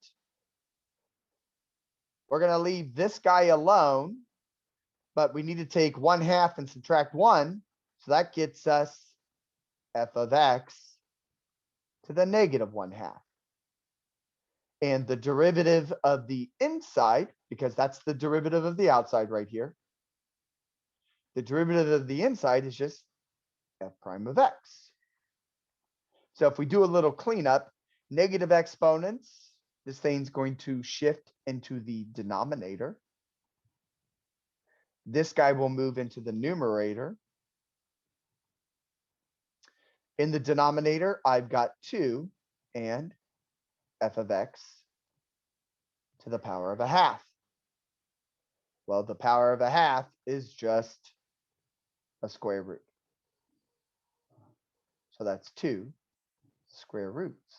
We're going to leave this guy alone, but we need to take 1/2 and subtract 1. So that gets us f of x to the negative 1/2. And the derivative of the inside, because that's the derivative of the outside right here, the derivative of the inside is just f prime of x. So if we do a little cleanup, negative exponents, this thing's going to shift into the denominator. This guy will move into the numerator. In the denominator, I've got 2 and f of x to the power of a half. Well, the power of a half is just a square root. So that's 2 square roots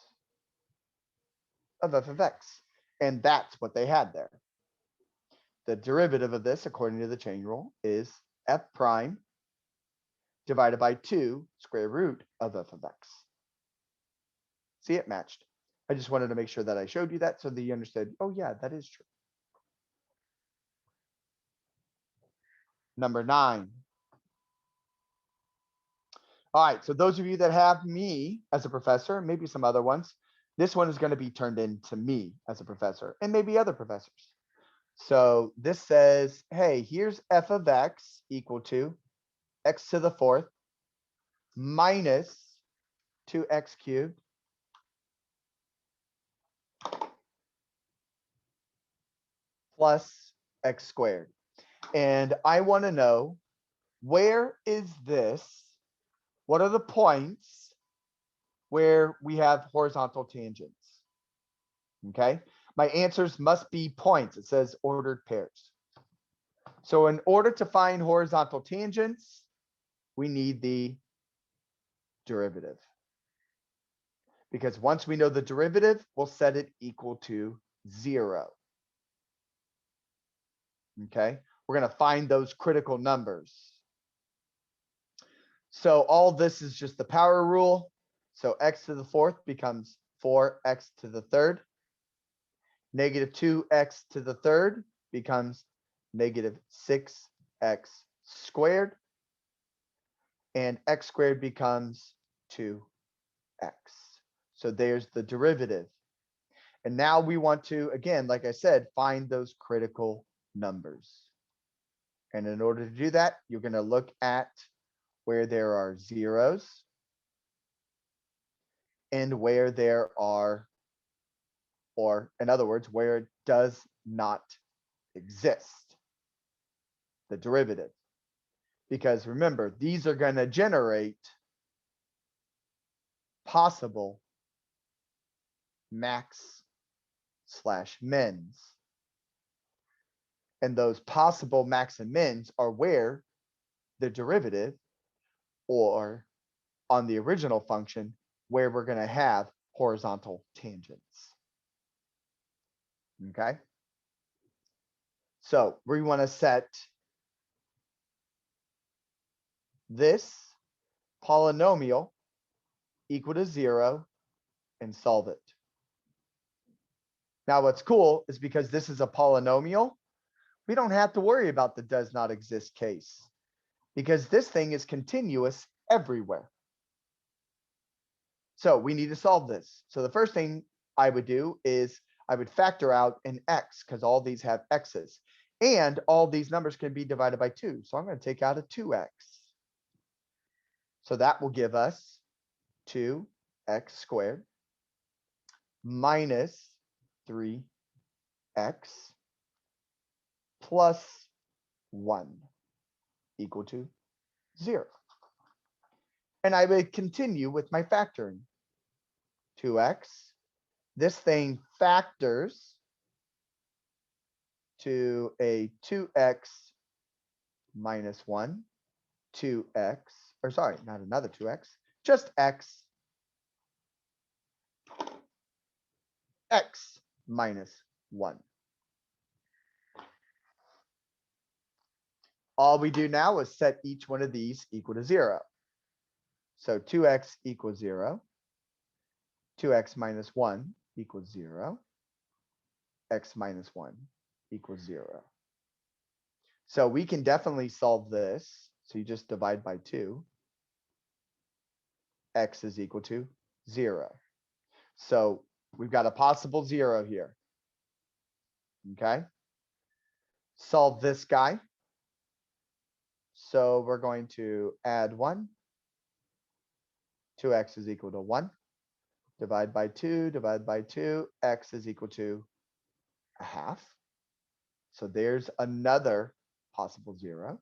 of f of x. And that's what they had there. The derivative of this, according to the chain rule, is f prime divided by 2 square root of f of x. See, it matched. I just wanted to make sure that I showed you that so that you understood, oh yeah, that is true. Number 9. All right, so those of you that have me as a professor, maybe some other ones, this one is going to be turned into me as a professor and maybe other professors. So this says, hey, here's f of x equal to x to the 4th minus 2x cubed plus x squared. And I want to know, where is this? What are the points where we have horizontal tangents? Okay, my answers must be points. It says ordered pairs. So in order to find horizontal tangents, we need the derivative. Because once we know the derivative, we'll set it equal to 0. Okay, we're going to find those critical numbers. So all this is just the power rule. So x to the 4th becomes 4x to the 3rd. Negative 2x to the 3rd becomes negative 6x squared. And x squared becomes 2x. So there's the derivative. And now we want to, again, like I said, find those critical numbers. And in order to do that, you're going to look at where there are zeros and where there are or in other words, where it does not exist, the derivative. Because remember, these are going to generate possible max slash mins. And those possible max and mins are where the derivative, or on the original function, where we're going to have horizontal tangents. Okay. So we want to set this polynomial equal to 0 and solve it. Now what's cool is because this is a polynomial, we don't have to worry about the does not exist case because this thing is continuous everywhere. So we need to solve this. So the first thing I would do is I would factor out an x because all these have x's and all these numbers can be divided by 2. So I'm going to take out a 2x. So that will give us 2x squared minus 3x plus 1 equal to 0. And I would continue with my factoring. 2x. This thing factors to a 2x minus 1, 2x, or sorry, not another 2x, just x minus 1. All we do now is set each one of these equal to 0. So 2x equals 0. 2x minus 1 equals 0. X minus 1 equals 0. So we can definitely solve this. So you just divide by 2. X is equal to 0. So we've got a possible 0 here. Okay. Solve this guy. So we're going to add 1. 2x is equal to 1. Divide by 2, divide by 2. X is equal to a half. So there's another possible 0.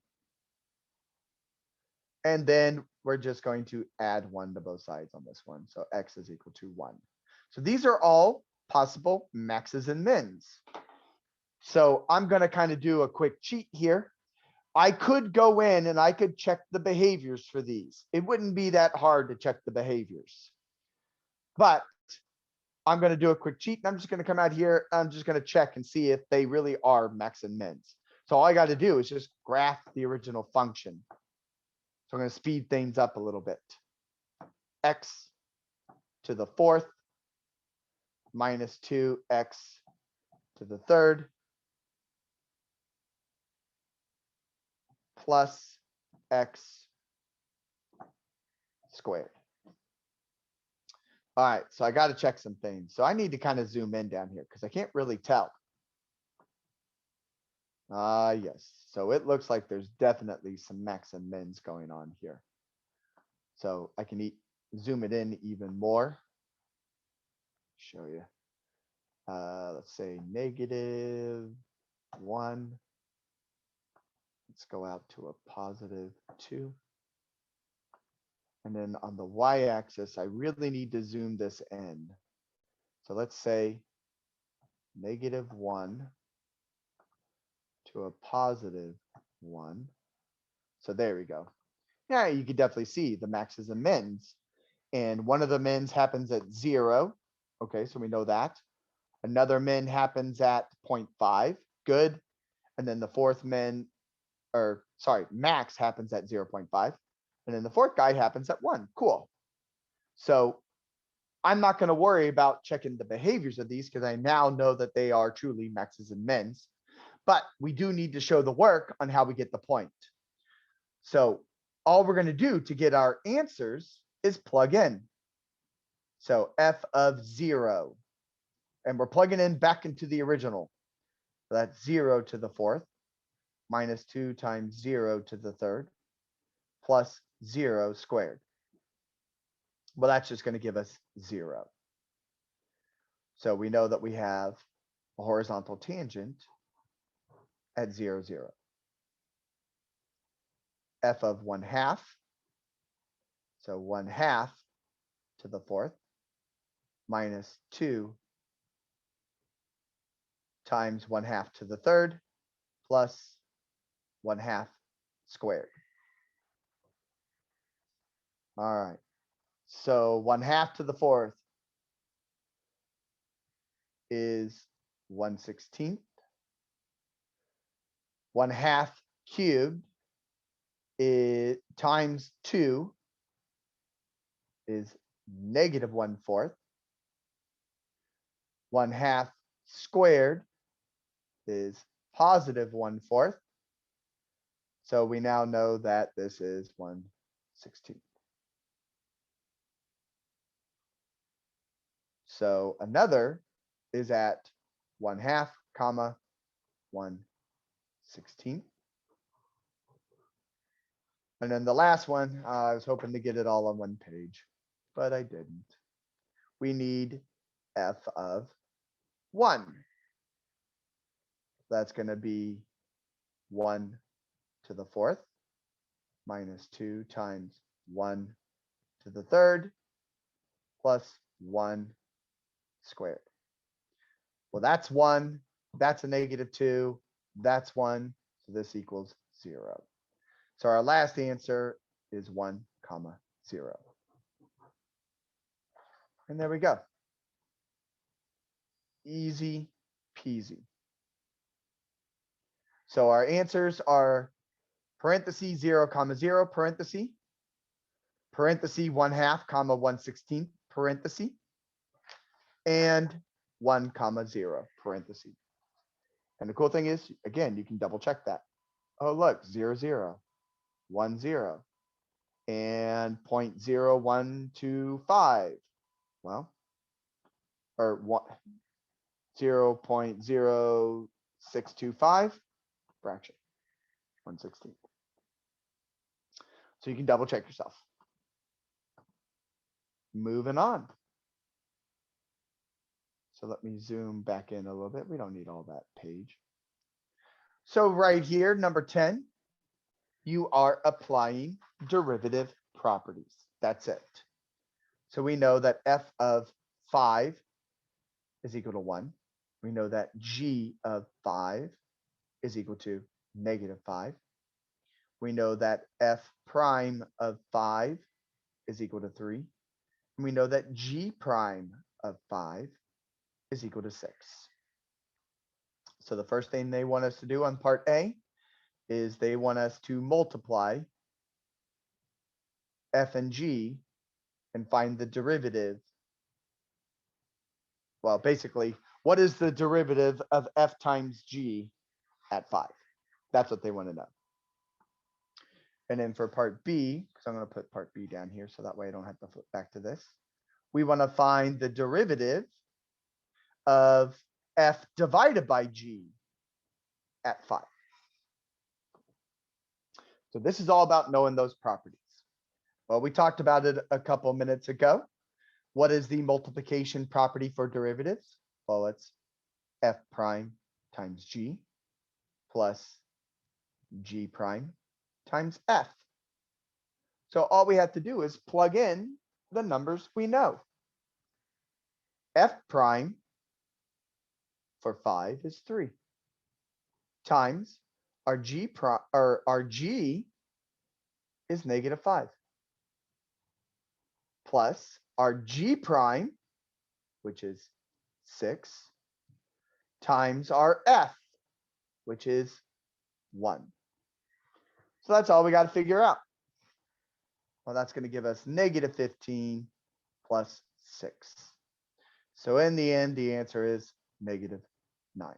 And then we're just going to add 1 to both sides on this one. So x is equal to 1. So these are all possible maxes and mins. So I'm going to kind of do a quick cheat here. I could go in and I could check the behaviors for these. It wouldn't be that hard to check the behaviors. But I'm going to do a quick cheat and I'm just going to come out here. I'm just going to check and see if they really are max and mins. So all I got to do is just graph the original function. So I'm going to speed things up a little bit. X to the 4th minus 2x to the 3rd plus x squared. All right, so I got to check some things. So I need to kind of zoom in down here because I can't really tell. Yes, so it looks like there's definitely some max and mins going on here. So I can zoom it in even more. Show you. Let's say -1. Let's go out to a +2. And then on the y-axis, I really need to zoom this in. So let's say -1 to a +1. So there we go. Yeah, you can definitely see the maxes and mins. And one of the mins happens at 0. Okay, so we know that. Another min happens at 0.5. Good. And then the fourth min, or sorry, max happens at 0.5. And then the fourth guy happens at 1. Cool. So I'm not going to worry about checking the behaviors of these because I now know that they are truly maxes and mins. But we do need to show the work on how we get the point. So all we're going to do to get our answers is plug in. So f of 0. And we're plugging in back into the original. So that's 0 to the 4th minus 2 times 0 to the 3rd plus 0 squared. Well, that's just going to give us 0. So we know that we have a horizontal tangent at 0, 0. F of 1/2. So 1/2 to the 4th minus 2 times 1/2 to the 3rd plus 1/2 squared. All right. So 1/2 to the 4th is 1/16. 1/2 cubed is times 2 is negative 1/4. 1/2 squared is positive 1/4. So we now know that this is 1/16. So another is at 1/2 comma 1/16. And then the last one, I was hoping to get it all on one page, but I didn't. We need f of 1. That's going to be 1 to the 4th minus 2 times 1 to the 3rd plus 1 squared. Well, that's 1. That's a negative 2. That's 1. So this equals 0. So our last answer is 1, 0. And there we go. Easy peasy. So our answers are parentheses 0, 0, parenthesis, 1/2, 1/16, parenthesis, and 1, 0, parenthesis. And the cool thing is, again, you can double check that. Oh, look, 0, 0, 1, 0, and 0.0125. Well, or 0.0625 fraction, 1/16. So you can double check yourself. Moving on. So let me zoom back in a little bit. We don't need all that page. So right here, number 10, you are applying derivative properties. That's it. So we know that f of 5 is equal to 1. We know that g of 5 is equal to negative 5. We know that f prime of 5 is equal to 3. And we know that g prime of 5 is equal to 6. So the first thing they want us to do on part A is they want us to multiply f and g and find the derivative. Well, basically, what is the derivative of f times g at 5? That's what they want to know. And then for part B, because I'm going to put part B down here so that way I don't have to flip back to this. We want to find the derivative of f divided by g at 5. So this is all about knowing those properties. Well, we talked about it a couple minutes ago. What is the multiplication property for derivatives? Well, it's f prime times g plus g prime times f. So all we have to do is plug in the numbers we know. F prime for 5 is 3 times our g prime, or our g is negative 5 plus our g prime, which is 6, times our f, which is 1. So that's all we got to figure out. Well, that's going to give us negative 15 plus 6. So in the end, the answer is negative 9.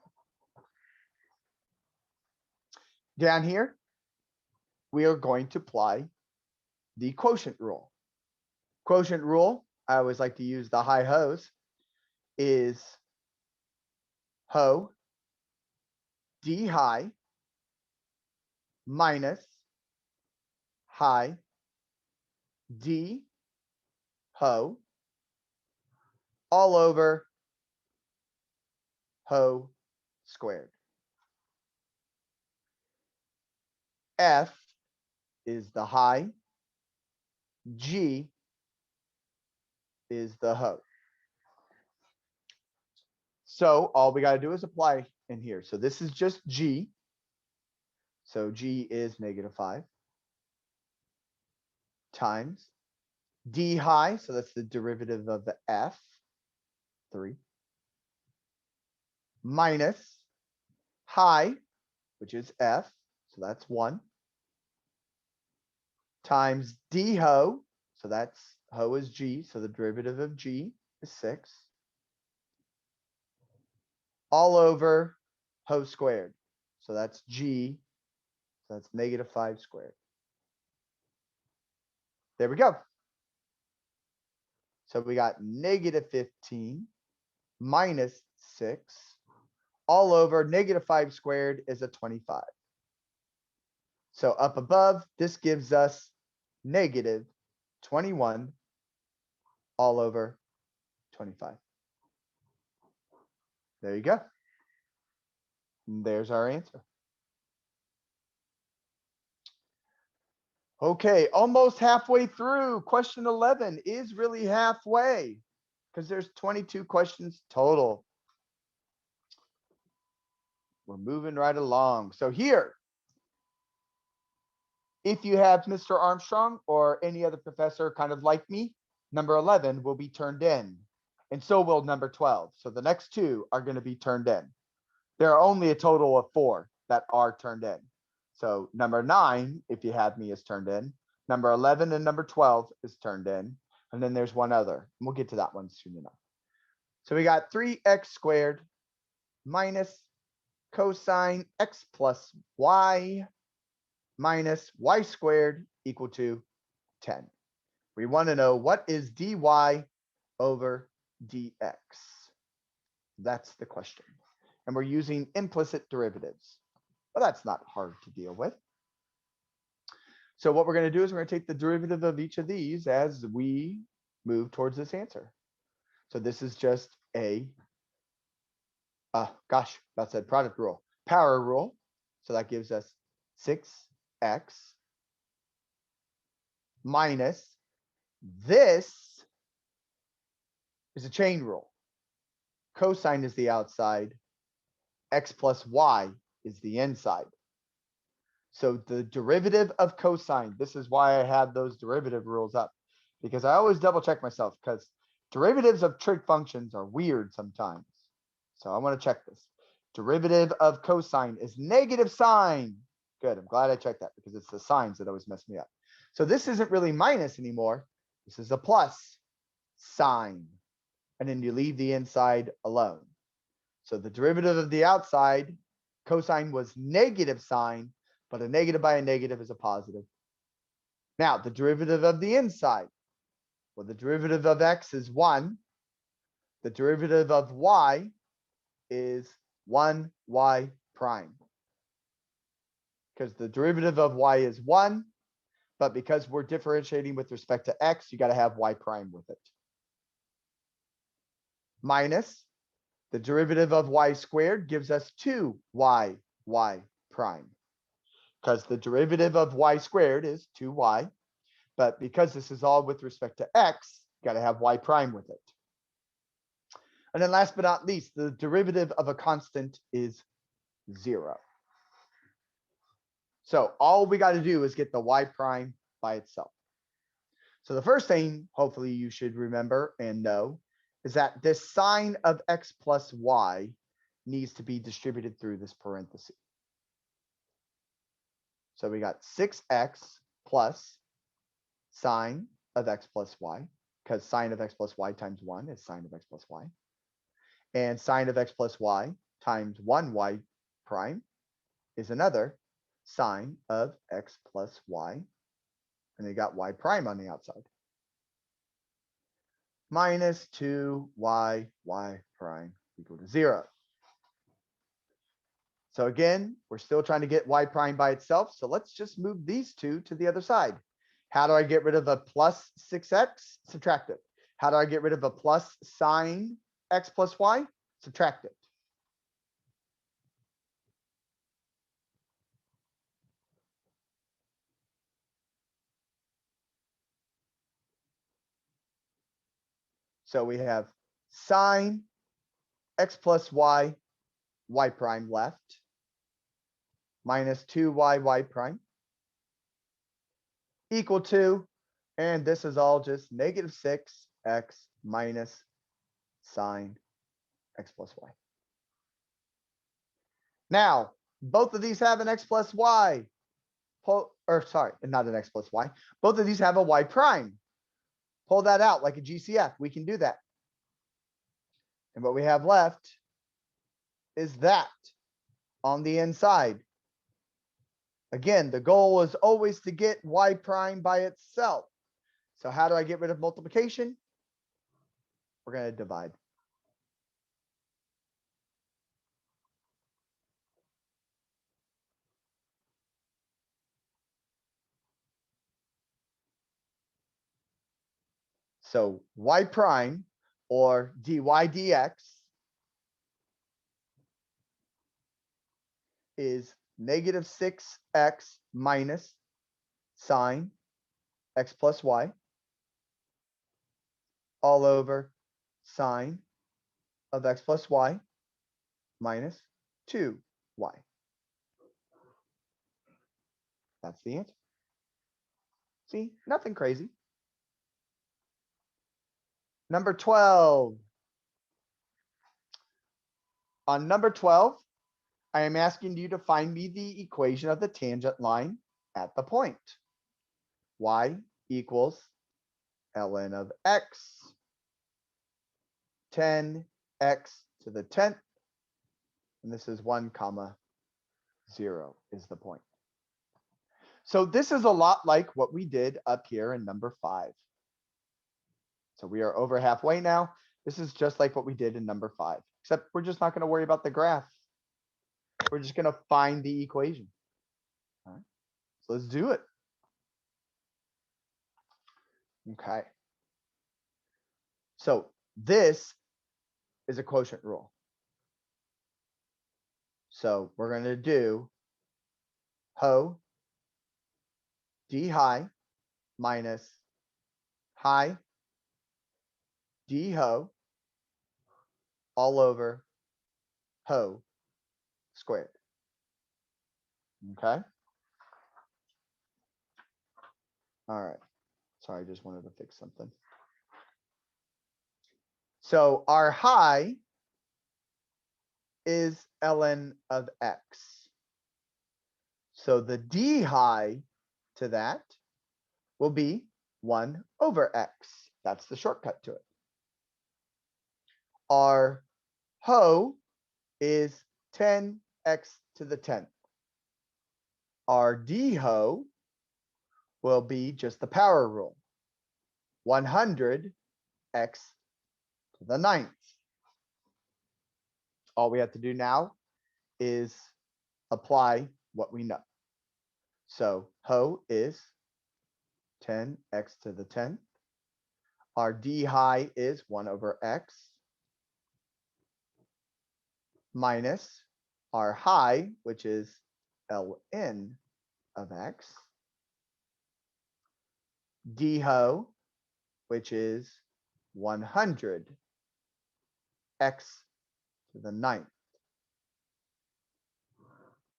Down here, we are going to apply the quotient rule. Quotient rule, I always like to use the high hose, is ho d high minus high d ho all over whole squared. F is the high, G is the whole. So all we got to do is apply in here. So this is just G. So G is -5 times D high. So that's the derivative of the F, 3, minus high, which is F. So that's 1 times D ho. So that's ho is G. So the derivative of G is 6 all over ho squared. So that's G. So that's -5 squared. There we go. So we got -15 minus 6 all over -5 squared is a 25. So up above, this gives us -21 all over 25. There you go. And there's our answer. Okay, almost halfway through. Question 11 is really halfway because there's 22 questions total. We're moving right along. So here, if you have Mr. Armstrong or any other professor kind of like me, number 11 will be turned in, and so will number 12. So the next two are going to be turned in. There are only a total of 4 that are turned in. So number 9, if you have me, is turned in. Number 11 and number 12 is turned in. And then there's one other. And we'll get to that one soon enough. So we got 3x squared minus cosine x plus y minus y squared equal to 10. We want to know what is dy over dx. That's the question. And we're using implicit derivatives. But that's not hard to deal with. So what we're going to do is we're going to take the derivative of each of these as we move towards this answer. So this is just a, that said product rule, power rule. So that gives us 6x minus this is a chain rule. Cosine is the outside, x plus y is the inside. So the derivative of cosine, this is why I had those derivative rules up, because I always double check myself because derivatives of trig functions are weird sometimes. So I want to check this. Derivative of cosine is negative sine. Good, I'm glad I checked that because it's the signs that always mess me up. So this isn't really minus anymore. This is a plus sine. And then you leave the inside alone. So the derivative of the outside, cosine was negative sine, but a negative by a negative is a positive. Now, the derivative of the inside. Well, the derivative of x is 1. The derivative of y is 1y prime. Because the derivative of y is 1, but because we're differentiating with respect to x, you got to have y prime with it. Minus the derivative of y squared gives us 2y prime. Because the derivative of y squared is 2y, but because this is all with respect to x, you got to have y prime with it. And then last but not least, the derivative of a constant is 0. So all we got to do is get the y prime by itself. So the first thing, hopefully you should remember and know, is that this sine of x plus y needs to be distributed through this parenthesis. So we got 6x plus sine of x plus y, because sine of x plus y times 1 is sine of x plus y. And sine of x plus y times 1y prime is another sine of x plus y. And you got y prime on the outside. Minus 2y prime equal to 0. So again, we're still trying to get y prime by itself. So let's just move these two to the other side. How do I get rid of a plus 6x? Subtract it. How do I get rid of a plus sine x plus y? Subtract it. So we have sine x plus y, y prime left, minus 2y prime equal to, and this is all just negative 6x minus sine x plus y. Now, both of these have an x plus y. Or sorry, not an x plus y. Both of these have a y prime. Pull that out like a GCF. We can do that. And what we have left is that on the inside. Again, the goal is always to get y prime by itself. So how do I get rid of multiplication? We're going to divide. So y prime, or dy dx, is negative 6x minus sine x plus y all over sine of x plus y minus 2y. That's the answer. See, nothing crazy. Number 12. On number 12, I am asking you to find me the equation of the tangent line at the point. Y equals ln of x, 10x to the 10th, and this is 1 comma 0 is the point. So this is a lot like what we did up here in number 5. So we are over halfway now. This is just like what we did in number 5, except we're just not going to worry about the graph. We're just going to find the equation. All right, so let's do it. Okay. So this is a quotient rule. So we're going to do ho d high minus high d ho all over ho squared. Okay. All right. Sorry, I just wanted to fix something. So our high is ln of x. So the d high to that will be 1 over x. That's the shortcut to it. Our ho is 10x to the 10th. Our d ho will be just the power rule, 100x to the 9th. All we have to do now is apply what we know. So ho is 10x to the 10th. Our d high is 1 over x minus our high, which is ln of x, d ho, which is 100x to the 9th,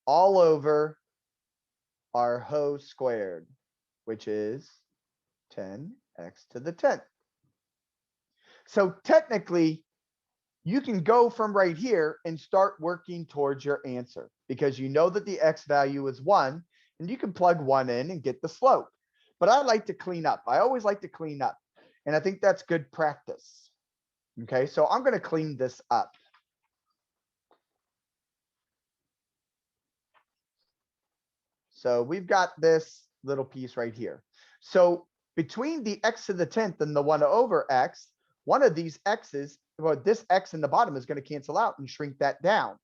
all over our ho squared, which is 10x to the 10th. So technically, you can go from right here and start working towards your answer because you know that the x value is 1 and you can plug 1 in and get the slope. But I like to clean up. I always like to clean up. And I think that's good practice. Okay, so I'm going to clean this up. So we've got this little piece right here. So between the x to the 10th and the 1 over x, one of these x's, well, this x in the bottom is going to cancel out and shrink that down.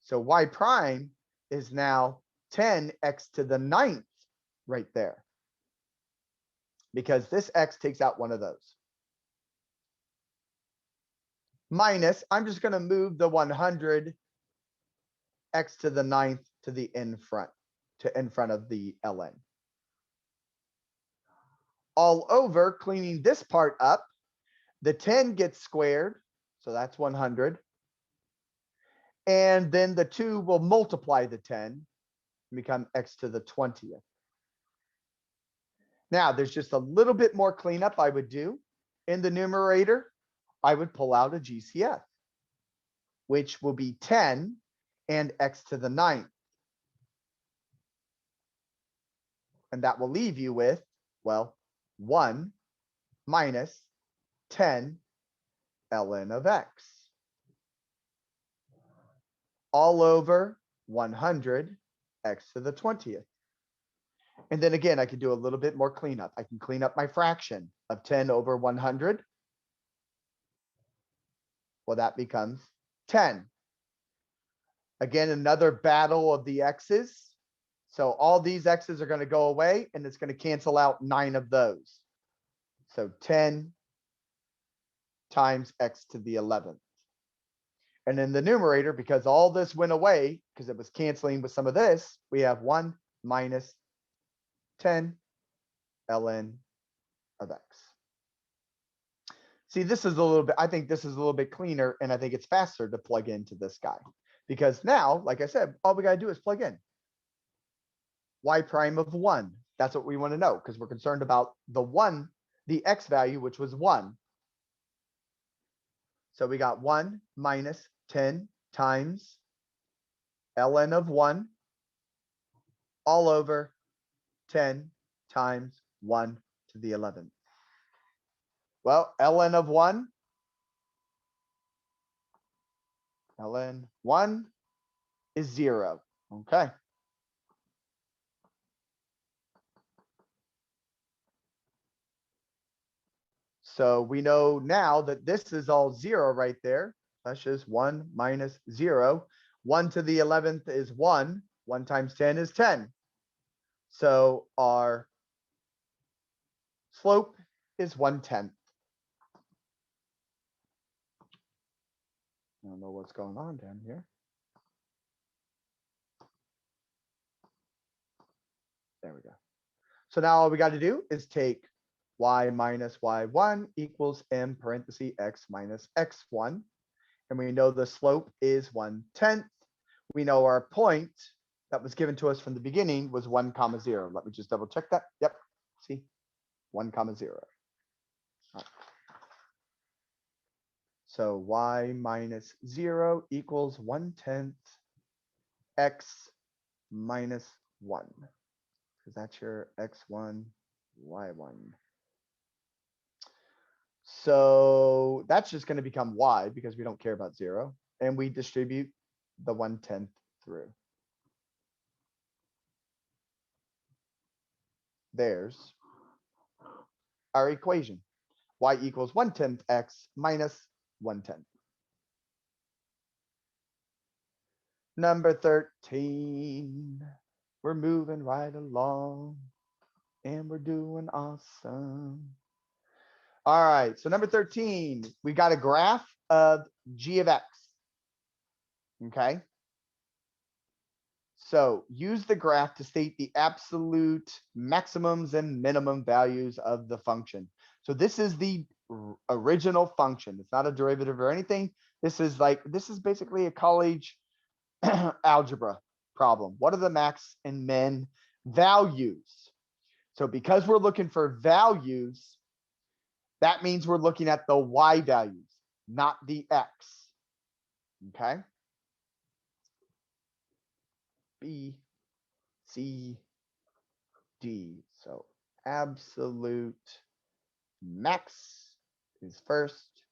So y prime is now 10x to the 9th right there, because this x takes out one of those. Minus, I'm just going to move the 100 x to the 9th to the in front of the ln. All over, cleaning this part up, The 10 gets squared, so that's 100. And then the 2 will multiply the 10 and become x to the 20th. Now, there's just a little bit more cleanup I would do. In the numerator, I would pull out a GCF, which will be 10 and x to the 9th. And that will leave you with, well, 1 minus 10 ln of x. All over 100 x to the 20th. And then again, I can do a little bit more cleanup. I can clean up my fraction of 10 over 100. Well, that becomes 10. Again, another battle of the x's. So all these x's are going to go away, and it's going to cancel out 9 of those. So 10 times x to the 11th. And in the numerator, because all this went away, because it was canceling with some of this, we have 1 minus 10 ln of x. See, this is a little bit, I think this is a little bit cleaner, and I think it's faster to plug into this guy. Because now, like I said, all we got to do is plug in y prime of 1. That's what we want to know, because we're concerned about the 1, the x value, which was 1. So we got 1 minus 10 times ln of 1 all over 10 times 1 to the 11th. Well, ln of 1, ln 1 is 0. Okay. So we know now that this is all 0 right there. That's just 1 minus 0. 1 to the 11th is 1. 1 times 10 is 10. So our slope is 1/10. I don't know what's going on down here. There we go. So now all we got to do is take y minus y1 equals m parenthesis x minus x1. And we know the slope is 1/10. We know our point that was given to us from the beginning was 1, 0. Let me just double check that. Yep. See, 1, 0. Right. So y minus 0 equals 1/10 x minus 1. Because that's your x1, y1. So that's just going to become y because we don't care about 0. And we distribute the 1/10 through. There's our equation. Y equals 1/10 x minus 1/10. Number 13. We're moving right along and we're doing awesome. All right, so number 13, we got a graph of g of x. Okay. So use the graph to state the absolute maximums and minimum values of the function. So this is the original function. It's not a derivative or anything. This is basically a college algebra problem. What are the max and min values? So because we're looking for values, that means we're looking at the y values, not the x. Okay. B, C, D. So absolute max is first,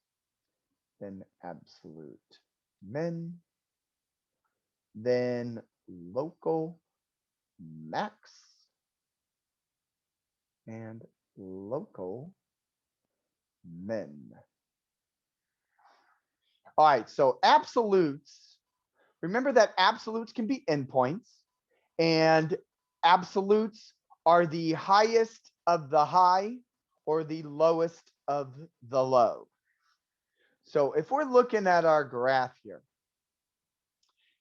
then absolute min, then local max, and local min. All right, so absolutes, remember that absolutes can be endpoints, and absolutes are the highest of the high or the lowest of the low. So if we're looking at our graph here,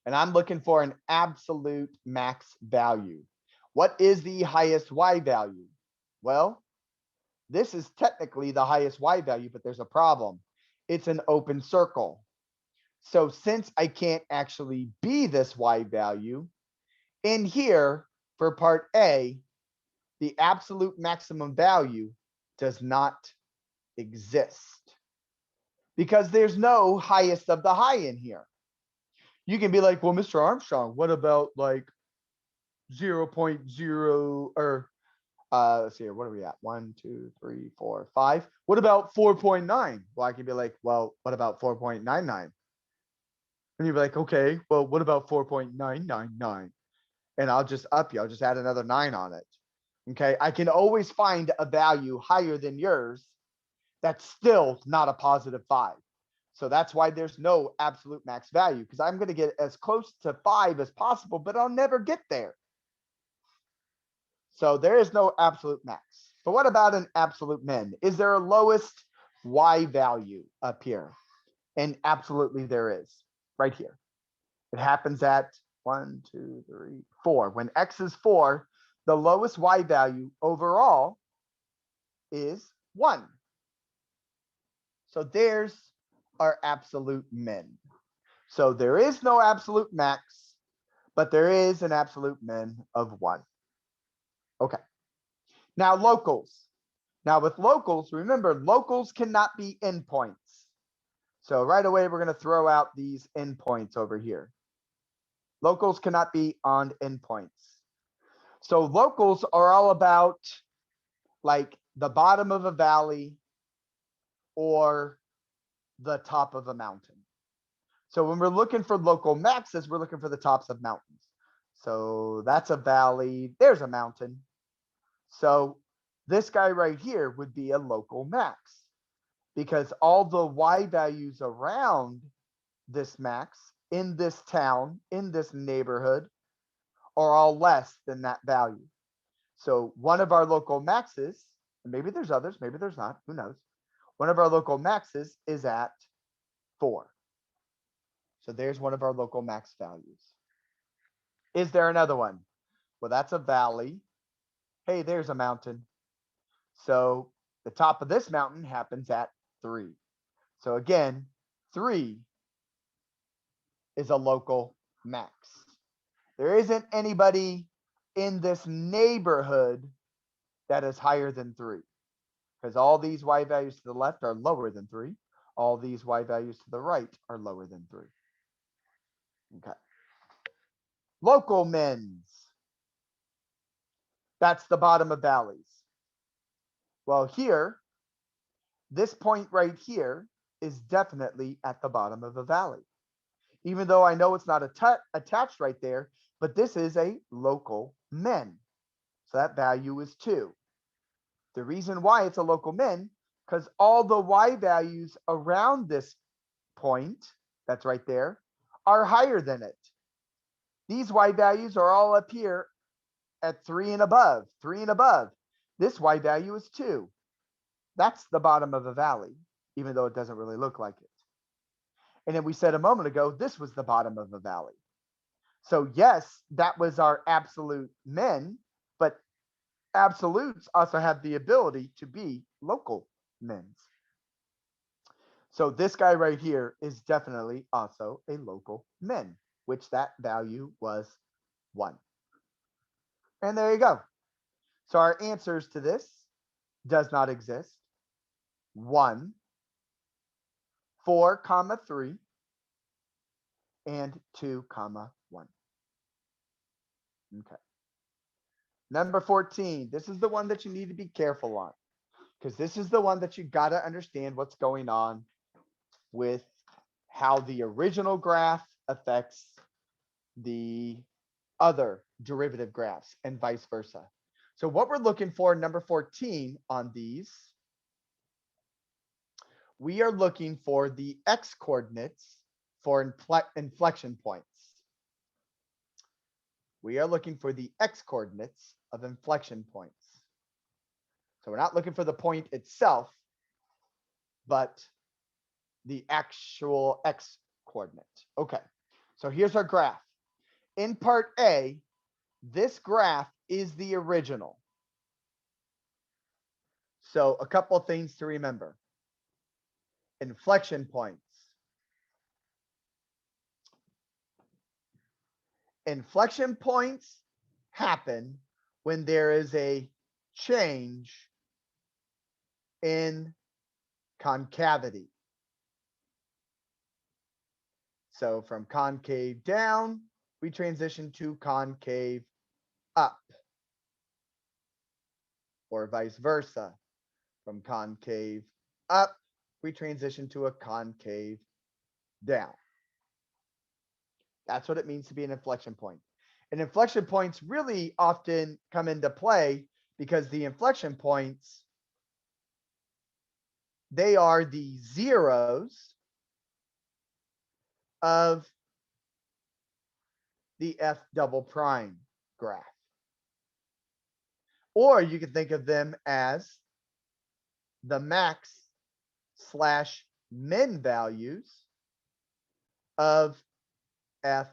and I'm looking for an absolute max value, what is the highest y value? Well, This is technically the highest Y value, but there's a problem. It's an open circle. So since I can't actually be this Y value, in here for part A, the absolute maximum value does not exist because there's no highest of the high in here. You can be like, well, Mr. Armstrong, what about like 0.0 or let's see here, what are we at? 1, 2, 3, 4, 5. What about 4.9? Well, I can be like, well, what about 4.99? And you'd be like, okay, well, what about 4.999? And I'll just up you, I'll just add another 9 on it. Okay, I can always find a value higher than yours that's still not a positive 5. So that's why there's no absolute max value, because I'm going to get as close to 5 as possible, but I'll never get there. So there is no absolute max. But what about an absolute min? Is there a lowest Y value up here? And absolutely there is, right here. It happens at 1, 2, 3, 4. When X is 4, the lowest Y value overall is 1. So there's our absolute min. So there is no absolute max, but there is an absolute min of 1. Okay. Now locals. Now with locals, remember locals cannot be endpoints. So right away, we're going to throw out these endpoints over here. Locals cannot be on endpoints. So locals are all about like the bottom of a valley or the top of a mountain. So when we're looking for local maxes, we're looking for the tops of mountains. So that's a valley, there's a mountain. So this guy right here would be a local max because all the Y values around this max in this town, in this neighborhood, are all less than that value. So one of our local maxes, and maybe there's others, maybe there's not, who knows? One of our local maxes is at 4. So there's one of our local max values. Is there another one? Well, that's a valley. Hey, there's a mountain. So the top of this mountain happens at 3. So again, 3 is a local max. There isn't anybody in this neighborhood that is higher than 3 because all these Y values to the left are lower than 3. All these Y values to the right are lower than 3. Okay. Local mins. That's the bottom of valleys. Well, here, this point right here is definitely at the bottom of a valley. Even though I know it's not attached right there, but this is a local min. So that value is 2. The reason why it's a local min, because all the Y values around this point, that's right there, are higher than it. These Y values are all up here at 3 and above, 3 and above. This Y value is 2. That's the bottom of a valley, even though it doesn't really look like it. And then we said a moment ago, this was the bottom of a valley. So yes, that was our absolute min, but absolutes also have the ability to be local mins. So this guy right here is definitely also a local min, which that value was 1. And there you go. So our answers to this does not exist. 1, 4, 3, and 2, 1. Okay. Number 14. This is the one that you need to be careful on because this is the one that you got to understand what's going on with how the original graph affects the other derivative graphs and vice versa. So what we're looking for, number 14 on these, we are looking for the X coordinates for inflection points. We are looking for the X coordinates of inflection points. So we're not looking for the point itself, but the actual X coordinate. Okay, so here's our graph. In part A, this graph is the original. So a couple things to remember. Inflection points. Inflection points happen when there is a change in concavity. So from concave down, we transition to concave up, or vice versa. From concave up, we transition to a concave down. That's what it means to be an inflection point. And inflection points really often come into play because the inflection points, they are the zeros of the F double prime graph. Or you can think of them as the max slash min values of F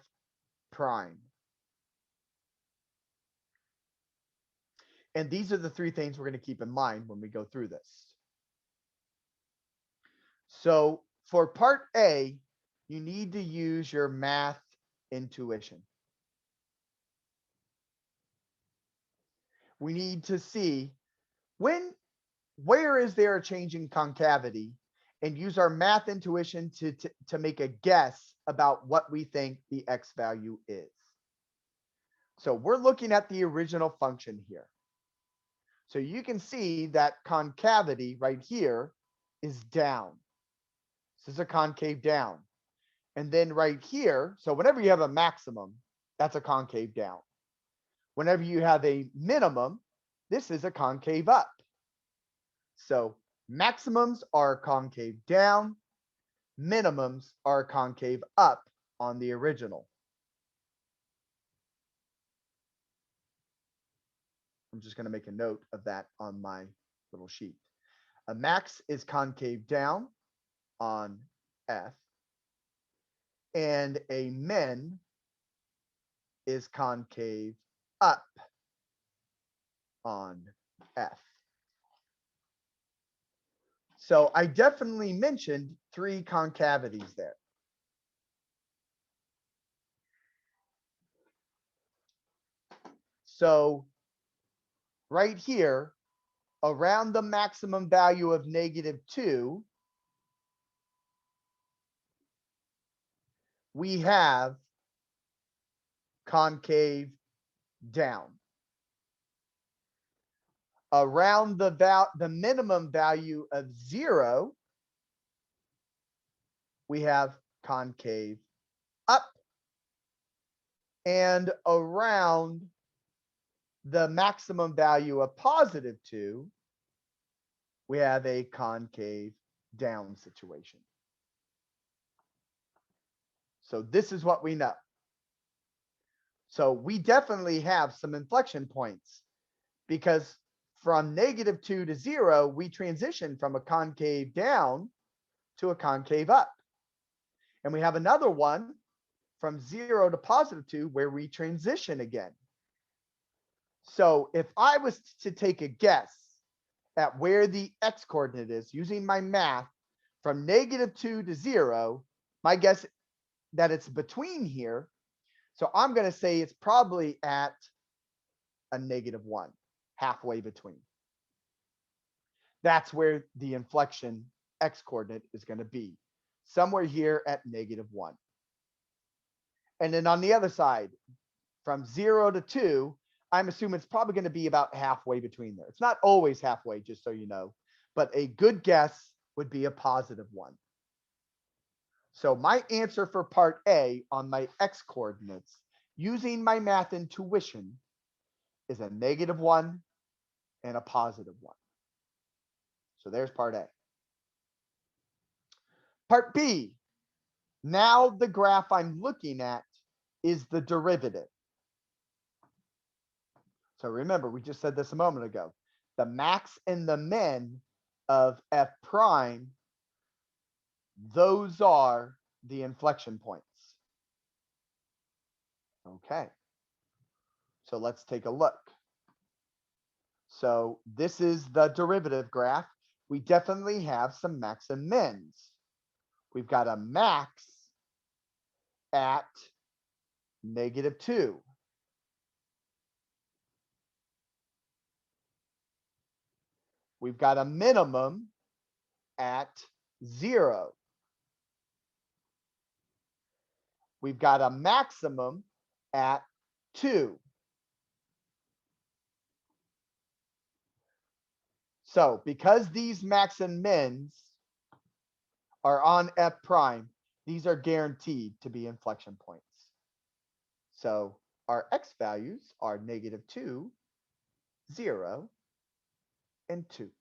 prime. And these are the three things we're going to keep in mind when we go through this. So for part A, you need to use your math intuition. We need to see where is there a change in concavity, and use our math intuition to make a guess about what we think the X value is. So we're looking at the original function here. So you can see that concavity right here is down. This is a concave down. And then right here, so whenever you have a maximum, that's a concave down. Whenever you have a minimum, this is a concave up. So maximums are concave down, minimums are concave up on the original. I'm just going to make a note of that on my little sheet. A max is concave down on F, and a min is concave up on F. So I definitely mentioned 3 concavities there. So right here, around the maximum value of -2, we have concave down. Around the minimum value of 0, we have concave up. And around the maximum value of +2, we have a concave down situation. So this is what we know. So we definitely have some inflection points, because from -2 to 0, we transition from a concave down to a concave up. And we have another one from 0 to +2 where we transition again. So if I was to take a guess at where the X coordinate is using my math from -2 to 0, my guess that it's between here. So I'm going to say it's probably at a -1, halfway between. That's where the inflection X coordinate is going to be, somewhere here at -1. And then on the other side, from 0 to 2, I'm assuming it's probably going to be about halfway between there. It's not always halfway, just so you know, but a good guess would be a +1. So my answer for part A on my X coordinates using my math intuition is a -1 and a +1. So there's part A. Part B. Now the graph I'm looking at is the derivative. So remember, we just said this a moment ago. The max and the min of F prime, those are the inflection points. Okay. So let's take a look. So this is the derivative graph. We definitely have some max and mins. We've got a max at -2. We've got a minimum at 0. We've got a maximum at 2. So because these max and mins are on F prime, these are guaranteed to be inflection points. So our X values are -2, 0, and 2.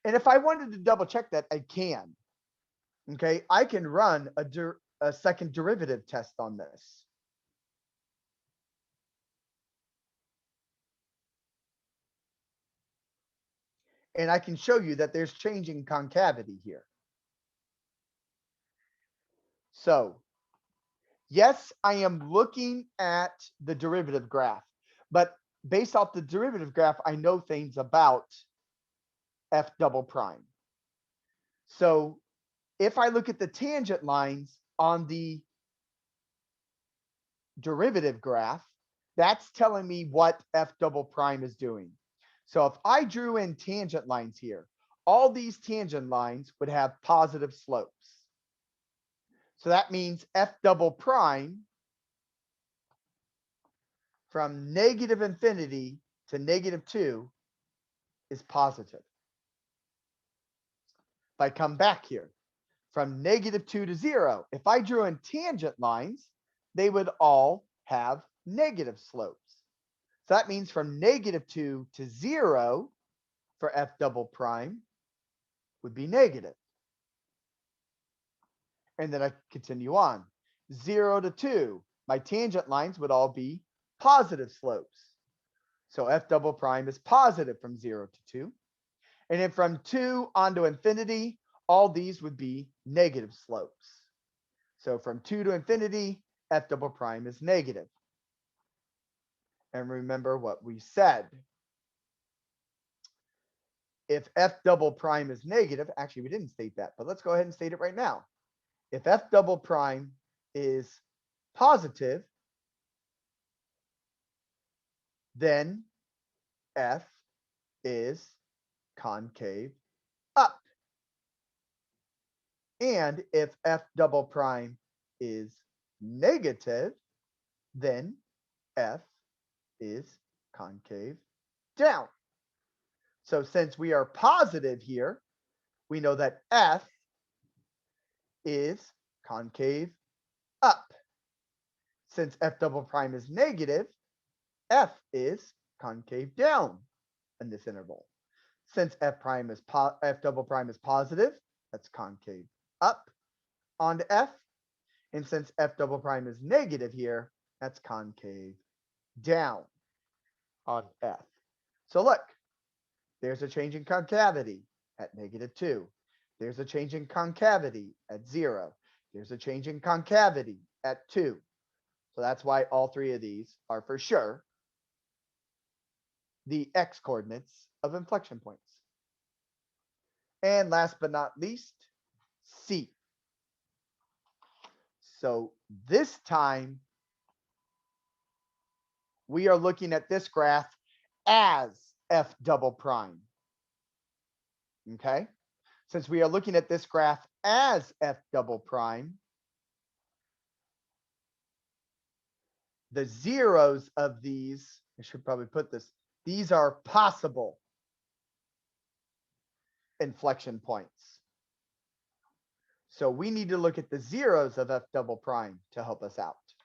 And if I wanted to double check that, I can. Okay, I can run a second derivative test on this. And I can show you that there's changing concavity here. So yes, I am looking at the derivative graph, but based off the derivative graph, I know things about F double prime. So if I look at the tangent lines on the derivative graph, that's telling me what F double prime is doing. So if I drew in tangent lines here, all these tangent lines would have positive slopes. So that means F double prime from -infinity to -2 is positive. If I come back here from -2 to 0, if I drew in tangent lines, they would all have negative slopes. So that means from -2 to 0 for F double prime would be negative. And then I continue on. 0 to 2, my tangent lines would all be positive slopes. So F double prime is positive from 0 to 2. And then from 2 on to infinity, all these would be negative slopes. So from 2 to infinity, F double prime is negative. And remember what we said. If F double prime is negative, actually, we didn't state that, but let's go ahead and state it right now. If F double prime is positive, then F is concave up. And if F double prime is negative, then F is concave down. So since we are positive here, we know that F is concave up. Since F double prime is negative, F is concave down in this interval. Since F double prime is positive, that's concave up onto F. And since F double prime is negative here, that's concave down on F. So look, there's a change in concavity at -2. There's a change in concavity at 0. There's a change in concavity at 2. So that's why all three of these are for sure the X coordinates of inflection points. And last but not least, C. So this time we are looking at this graph as F double prime. Okay. Since we are looking at this graph as F double prime, the zeros of these, I should probably put this, these are possible inflection points. So we need to look at the zeros of F double prime to help us out.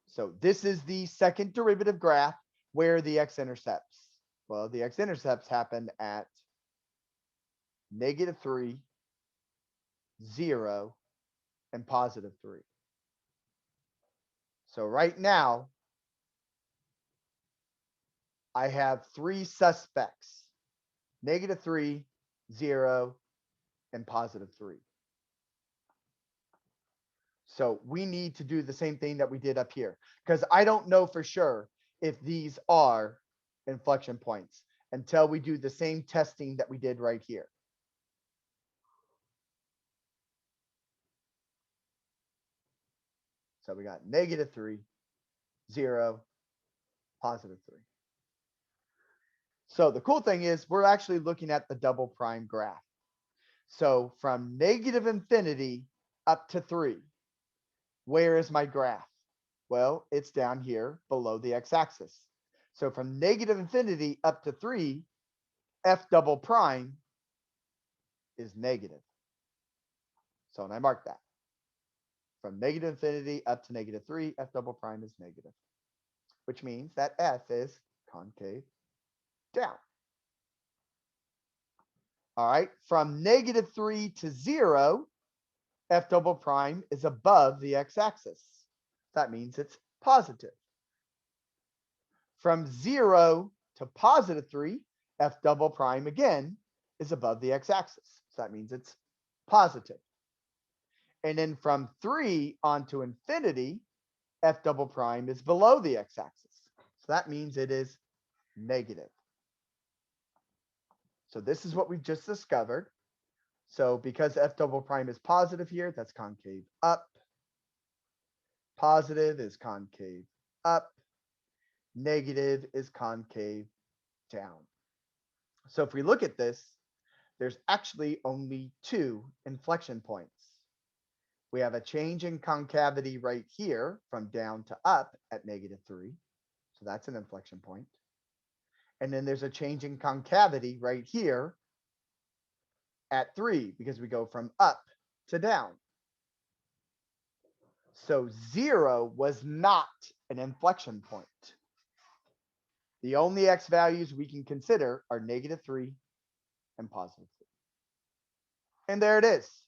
So this is the second derivative graph where the x-intercepts. Well, the x-intercepts happen at -3, 0, and +3. So right now, I have three suspects, -3, 0, and +3. So we need to do the same thing that we did up here, because I don't know for sure if these are inflection points until we do the same testing that we did right here. So we got -3, 0, +3. So the cool thing is we're actually looking at the double prime graph. So from -infinity up to 3, where is my graph? Well, it's down here below the x-axis. So from -infinity up to 3, f double prime is negative. So and I mark that. From -infinity up to -3, f double prime is negative, which means that f is concave down. All right, from -3 to 0, f double prime is above the x-axis. That means it's positive. From 0 to +3, f double prime again is above the x-axis. So that means it's positive. And then from 3 on to infinity, f double prime is below the x-axis. So that means it is negative. So this is what we've just discovered. So because f double prime is positive here, that's concave up. Positive is concave up. Negative is concave down. So if we look at this, there's actually only 2 inflection points. We have a change in concavity right here from down to up at -3. So that's an inflection point. And then there's a change in concavity right here at 3 because we go from up to down. So 0 was not an inflection point. The only x values we can consider are -3 and +3. And there it is.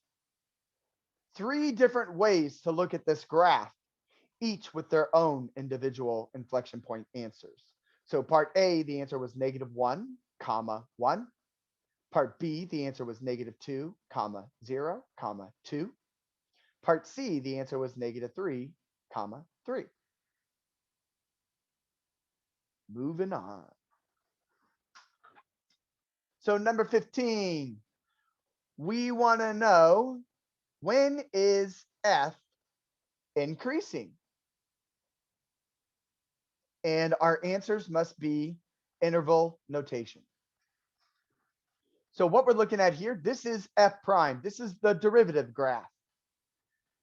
3 different ways to look at this graph, each with their own individual inflection point answers. So part A, the answer was -1, 1. Part B, the answer was -2, 0, 2. Part C, the answer was -3, 3. Moving on. So number 15, we want to know, when is f increasing? And our answers must be interval notation. So what we're looking at here, this is f prime. This is the derivative graph.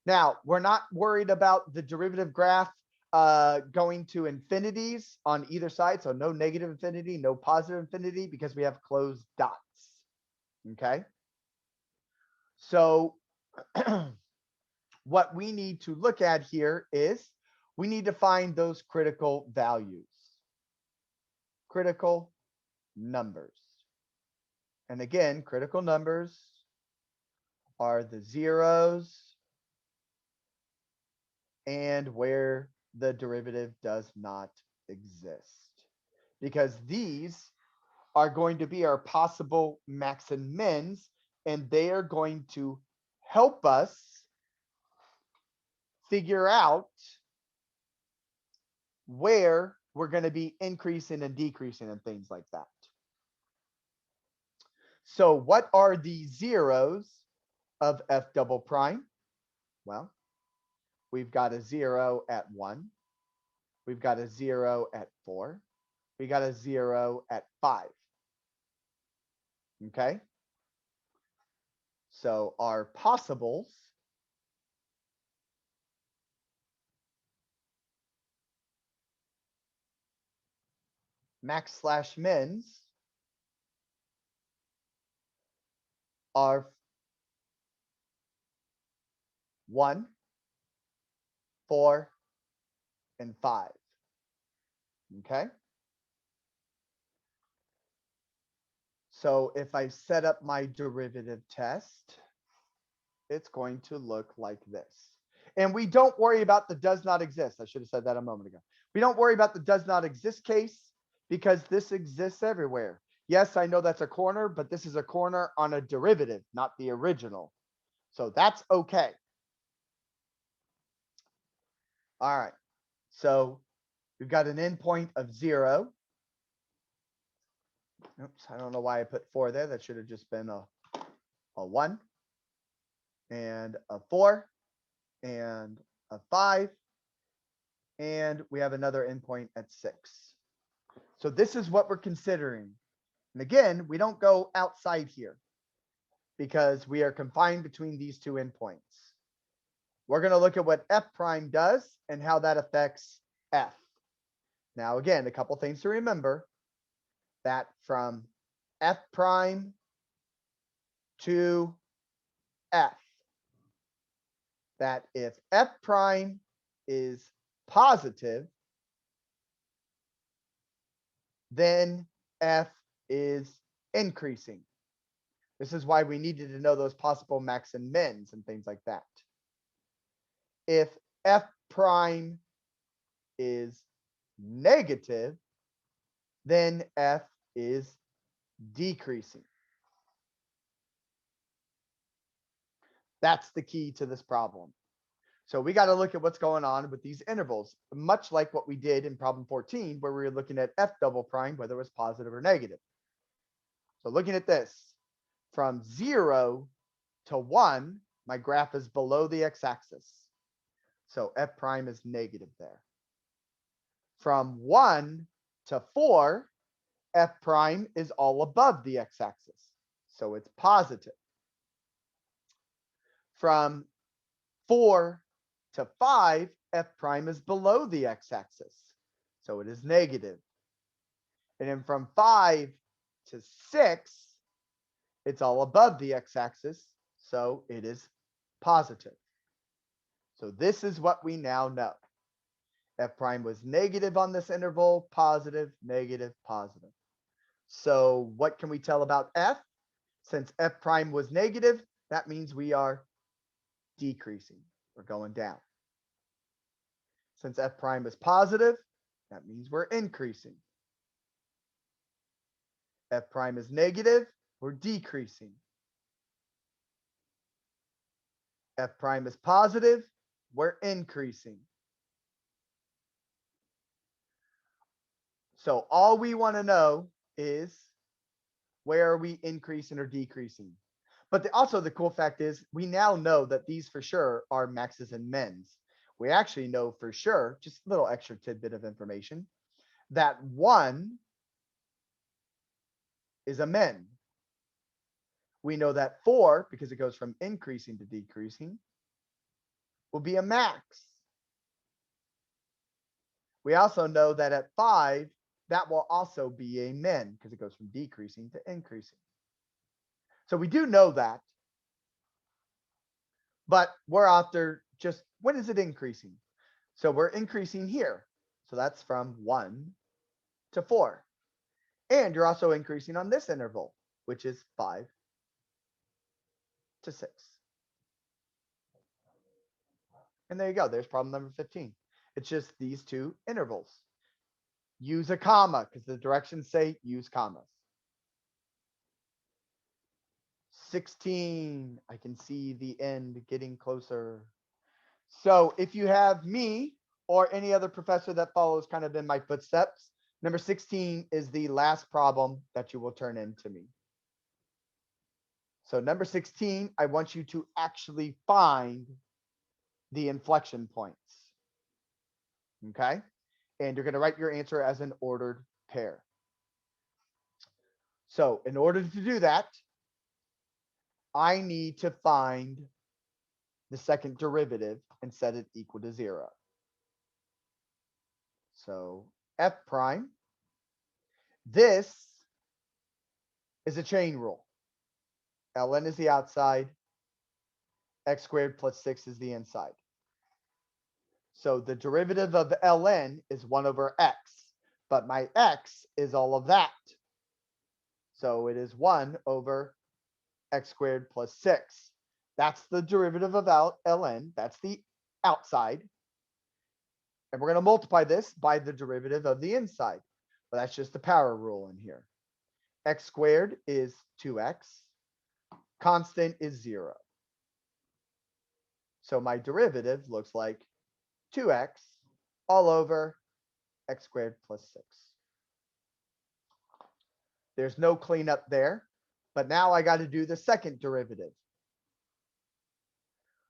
Now, we're not worried about the derivative graph going to infinities on either side. So no negative infinity, no positive infinity, because we have closed dots. Okay. So what we need to look at here is we need to find those critical values, critical numbers. And again, critical numbers are the zeros and where the derivative does not exist, because these are going to be our possible max and mins, and they are going to help us figure out where we're going to be increasing and decreasing and things like that. So what are the zeros of f double prime? Well, we've got a 0 at 1. We've got a 0 at 4. We got a 0 at 5. Okay. So our possibles max/mins are 1, 4, and 5. Okay. So if I set up my derivative test, it's going to look like this. And we don't worry about the does not exist. I should have said that a moment ago. We don't worry about the does not exist case because this exists everywhere. Yes, I know that's a corner, but this is a corner on a derivative, not the original. So that's okay. All right. So we've got an endpoint of 0. Oops, I don't know why I put 4 there. That should have just been a 1 and a 4 and a 5. And we have another endpoint at 6. So this is what we're considering. And again, we don't go outside here because we are confined between these two endpoints. We're going to look at what f prime does and how that affects f. Now, again, a couple things to remember, that from f prime to f, that if f prime is positive, then f is increasing. This is why we needed to know those possible max and mins and things like that. If f prime is negative, then f is decreasing. That's the key to this problem. So we got to look at what's going on with these intervals, much like what we did in problem 14, where we were looking at f double prime, whether it was positive or negative. So looking at this, from 0 to 1, my graph is below the x-axis. So f prime is negative there. From 1 to 4, f prime is all above the x-axis. So it's positive. From 4 to 5, f prime is below the x-axis. So it is negative. And then from 5 to 6, it's all above the x-axis. So it is positive. So this is what we now know. F prime was negative on this interval, positive, negative, positive. So what can we tell about f? Since f prime was negative, that means we are decreasing. We're going down. Since f prime is positive, that means we're increasing. F prime is negative, we're decreasing. F prime is positive, we're increasing. So all we want to know is, where are we increasing or decreasing? But also the cool fact is we now know that these for sure are maxes and mins. We actually know for sure, just a little extra tidbit of information, that 1 is a min. We know that 4, because it goes from increasing to decreasing, will be a max. We also know that at 5, that will also be a min because it goes from decreasing to increasing. So we do know that, but we're after just when is it increasing? So we're increasing here. So that's from 1 to 4. And you're also increasing on this interval, which is 5 to 6. And there you go. There's problem number 15. It's just these two intervals. Use a comma because the directions say use commas. 16, I can see the end getting closer. So if you have me or any other professor that follows kind of in my footsteps, number 16 is the last problem that you will turn in to me. So number 16, I want you to actually find the inflection points. Okay. And you're going to write your answer as an ordered pair. So in order to do that, I need to find the second derivative and set it equal to 0. So f prime, this is a chain rule. Ln is the outside, x squared plus 6 is the inside. So the derivative of ln is 1 over x, but my x is all of that. So it is 1 over x squared plus 6. That's the derivative of ln. That's the outside. And we're going to multiply this by the derivative of the inside. But that's just the power rule in here. X squared is 2x. Constant is 0. So my derivative looks like 2x all over x squared plus 6. There's no cleanup there, but now I got to do the second derivative.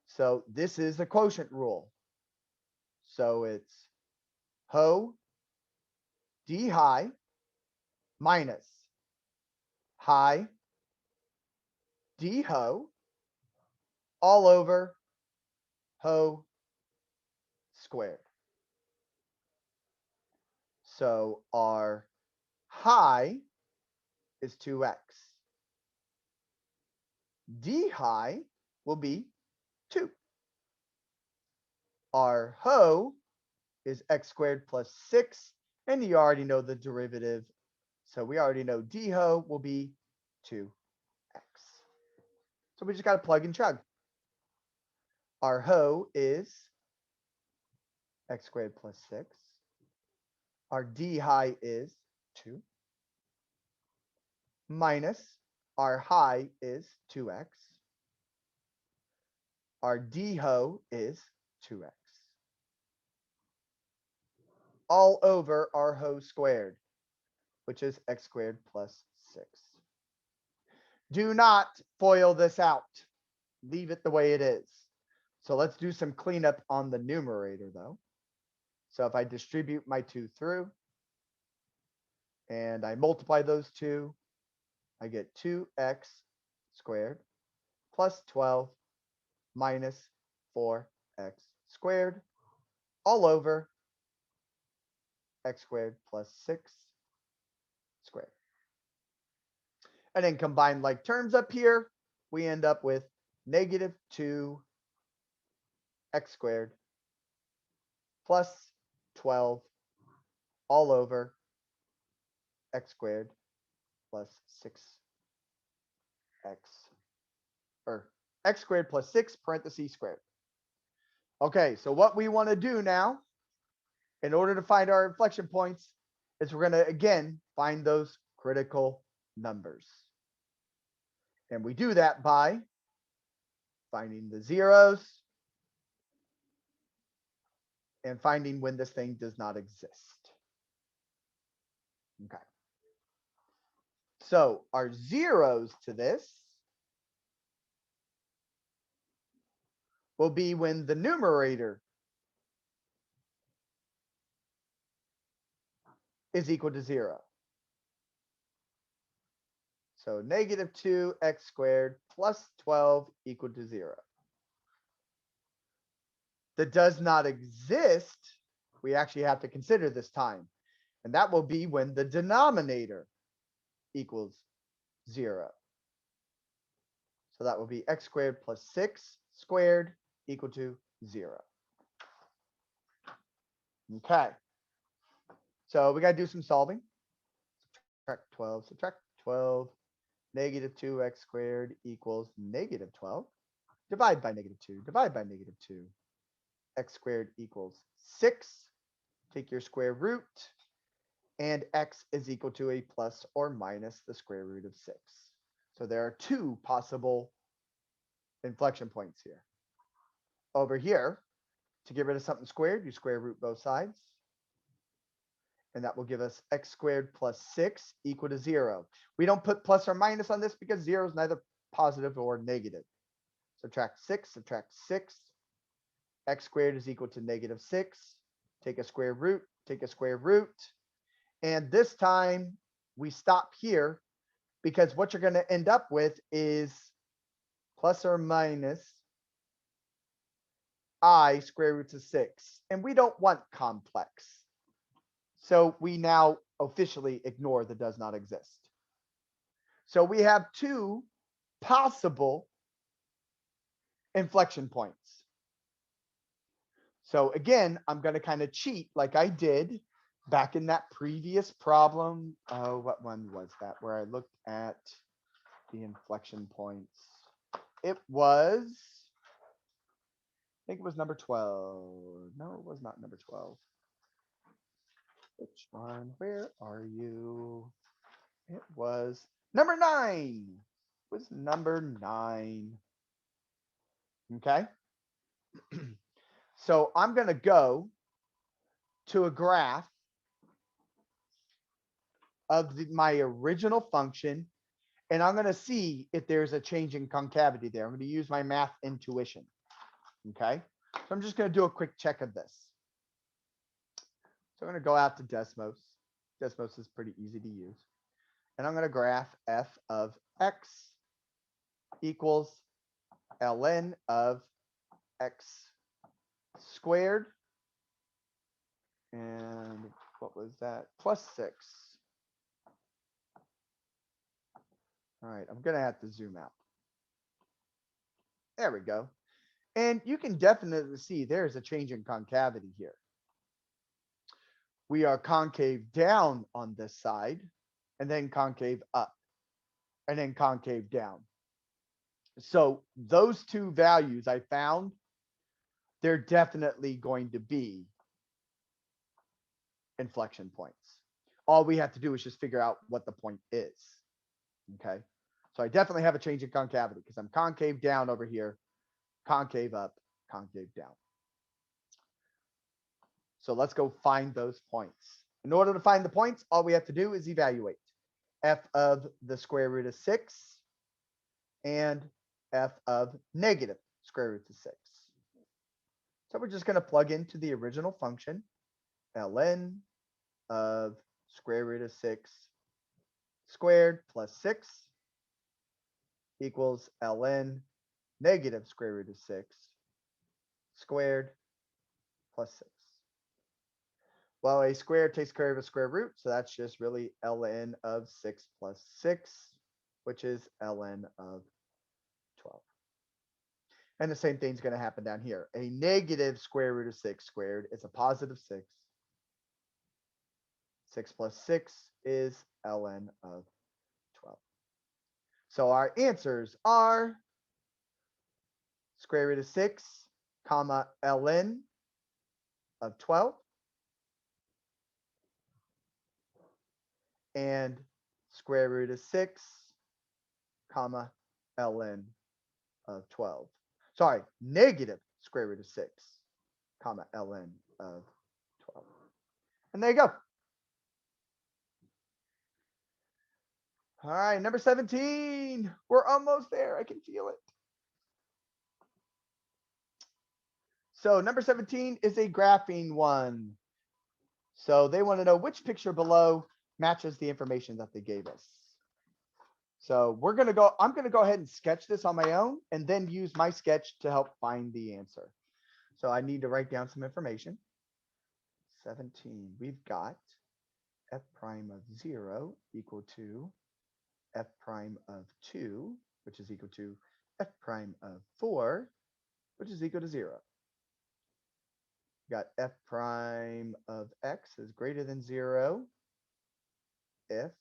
So this is the quotient rule. So it's ho d high minus high d ho all over ho squared. So our high is 2x. D high will be 2. Our ho is x squared plus 6, and you already know the derivative. So we already know d ho will be 2x. So we just got to plug and chug. Our ho is x squared plus 6. Our d high is 2. Minus our high is 2x. Our d ho is 2x. All over our ho squared, which is x squared plus 6. Do not FOIL this out. Leave it the way it is. So let's do some cleanup on the numerator though. So if I distribute my 2 through and I multiply those two, I get 2x squared plus 12 minus 4x squared all over x squared plus 6 squared. And then combine like terms up here, we end up with negative 2x squared plus 12 all over x squared plus 6x, or x squared plus 6 parentheses squared. Okay, so what we want to do now in order to find our inflection points is we're going to, again, find those critical numbers. And we do that by finding the zeros and finding when this thing does not exist. Okay. So our zeros to this will be when the numerator is equal to 0. So negative 2x squared plus 12 equal to 0. That does not exist, we actually have to consider this time. And that will be when the denominator equals 0. So that will be x squared plus 6 squared equal to 0. Okay. So we got to do some solving. Subtract 12. Negative 2x squared equals negative 12. Divide by negative 2. Divide by negative 2. X squared equals 6. Take your square root. And x is equal to a plus or minus the square root of 6. So there are 2 possible inflection points here. Over here, to get rid of something squared, you square root both sides. And that will give us x squared plus 6 equal to 0. We don't put plus or minus on this because 0 is neither positive or negative. Subtract 6, x squared is equal to negative 6. Take a square root, take a square root. And this time we stop here because what you're going to end up with is plus or minus I square roots of 6. And we don't want complex. So we now officially ignore the does not exist. So we have 2 possible inflection points. So again, I'm going to kind of cheat like I did back in that previous problem. Oh, what one was that? Where I looked at the inflection points. It was, I think it was number 12. No, it was not number 12. Which one? Where are you? It was number 9. It was number 9. Okay. So I'm going to go to a graph of my original function, and I'm going to see if there's a change in concavity there. I'm going to use my math intuition. Okay. So I'm just going to do a quick check of this. So I'm going to go out to Desmos. Desmos is pretty easy to use. And I'm going to graph f of x equals ln of x squared. And what was that? Plus 6. All right, I'm going to have to zoom out. There we go. And you can definitely see there's a change in concavity here. We are concave down on this side, and then concave up, and then concave down. So those two values I found, they're definitely going to be inflection points. All we have to do is just figure out what the point is. Okay. So I definitely have a change in concavity because I'm concave down over here, concave up, concave down. So let's go find those points. In order to find the points, all we have to do is evaluate f of the square root of 6 and f of negative square root of 6. So we're just going to plug into the original function, ln of square root of 6 squared plus 6 equals ln negative square root of 6 squared plus 6. Well, a square takes care of a square root, so that's just really ln of 6 plus 6, which is ln of 12. And the same thing's going to happen down here. A negative square root of 6 squared is a positive 6. 6 plus 6 is ln of 12. So our answers are square root of 6, comma, ln of 12, and square root of 6, comma, ln of 12. Sorry, negative square root of 6, comma, ln of 12. And there you go. All right, number 17. We're almost there. I can feel it. So number 17 is a graphing one. So they want to know which picture below matches the information that they gave us. So I'm going to go ahead and sketch this on my own and then use my sketch to help find the answer. So I need to write down some information. 17, we've got f prime of 0 equal to f prime of 2, which is equal to f prime of 4, which is equal to 0. Got f prime of x is greater than 0 if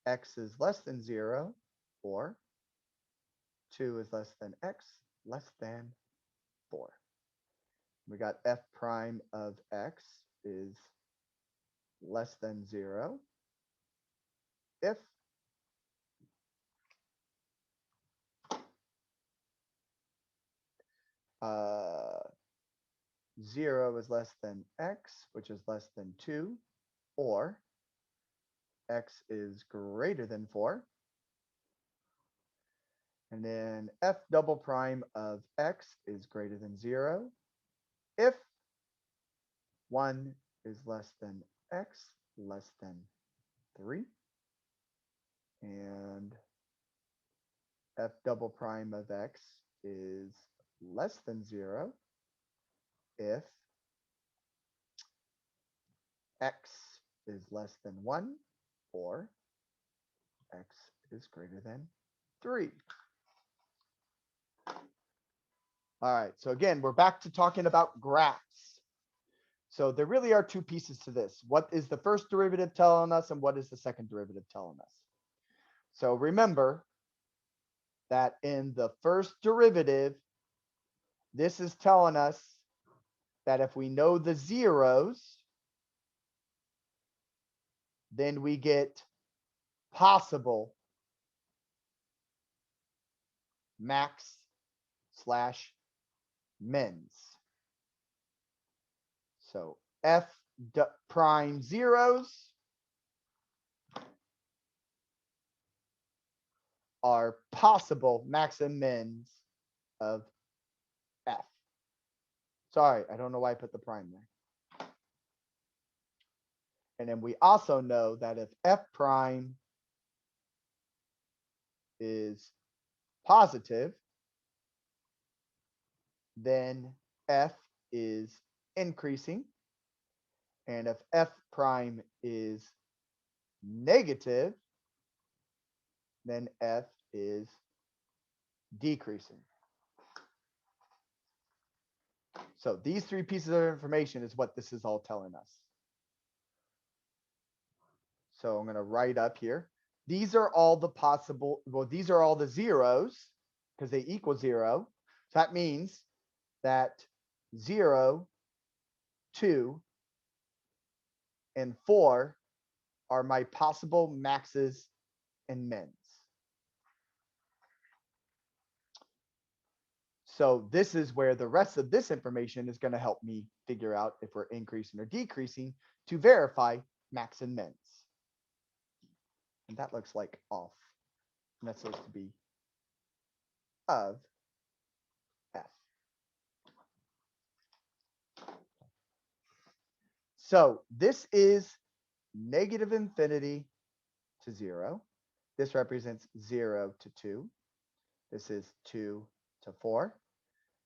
x is less than 0 or 2 is less than x less than 4. We got f prime of x is less than 0 if uh, 0 is less than x, which is less than 2, or x is greater than 4. And then f double prime of x is greater than 0 if 1 is less than x less than 3. And f double prime of x is less than 0 if x is less than 1 or x is greater than 3. All right, so again, we're back to talking about graphs. So there really are two pieces to this. What is the first derivative telling us and what is the second derivative telling us? So remember that in the first derivative, this is telling us that if we know the zeros, then we get possible max/mins. So F prime zeros are possible max and mins of F. Sorry, I don't know why I put the prime there. And then we also know that if F prime is positive, then F is increasing. And if F prime is negative, then F is decreasing. So these three pieces of information is what this is all telling us. So I'm going to write up here. These are all the possible, well, these are all the zeros because they equal 0. So that means that 0, 2, and 4 are my possible maxes and mins. So this is where the rest of this information is going to help me figure out if we're increasing or decreasing to verify max and mins. And that looks like off. And that's supposed to be of F. So this is negative infinity to 0. This represents 0 to 2. This is 2 to 4.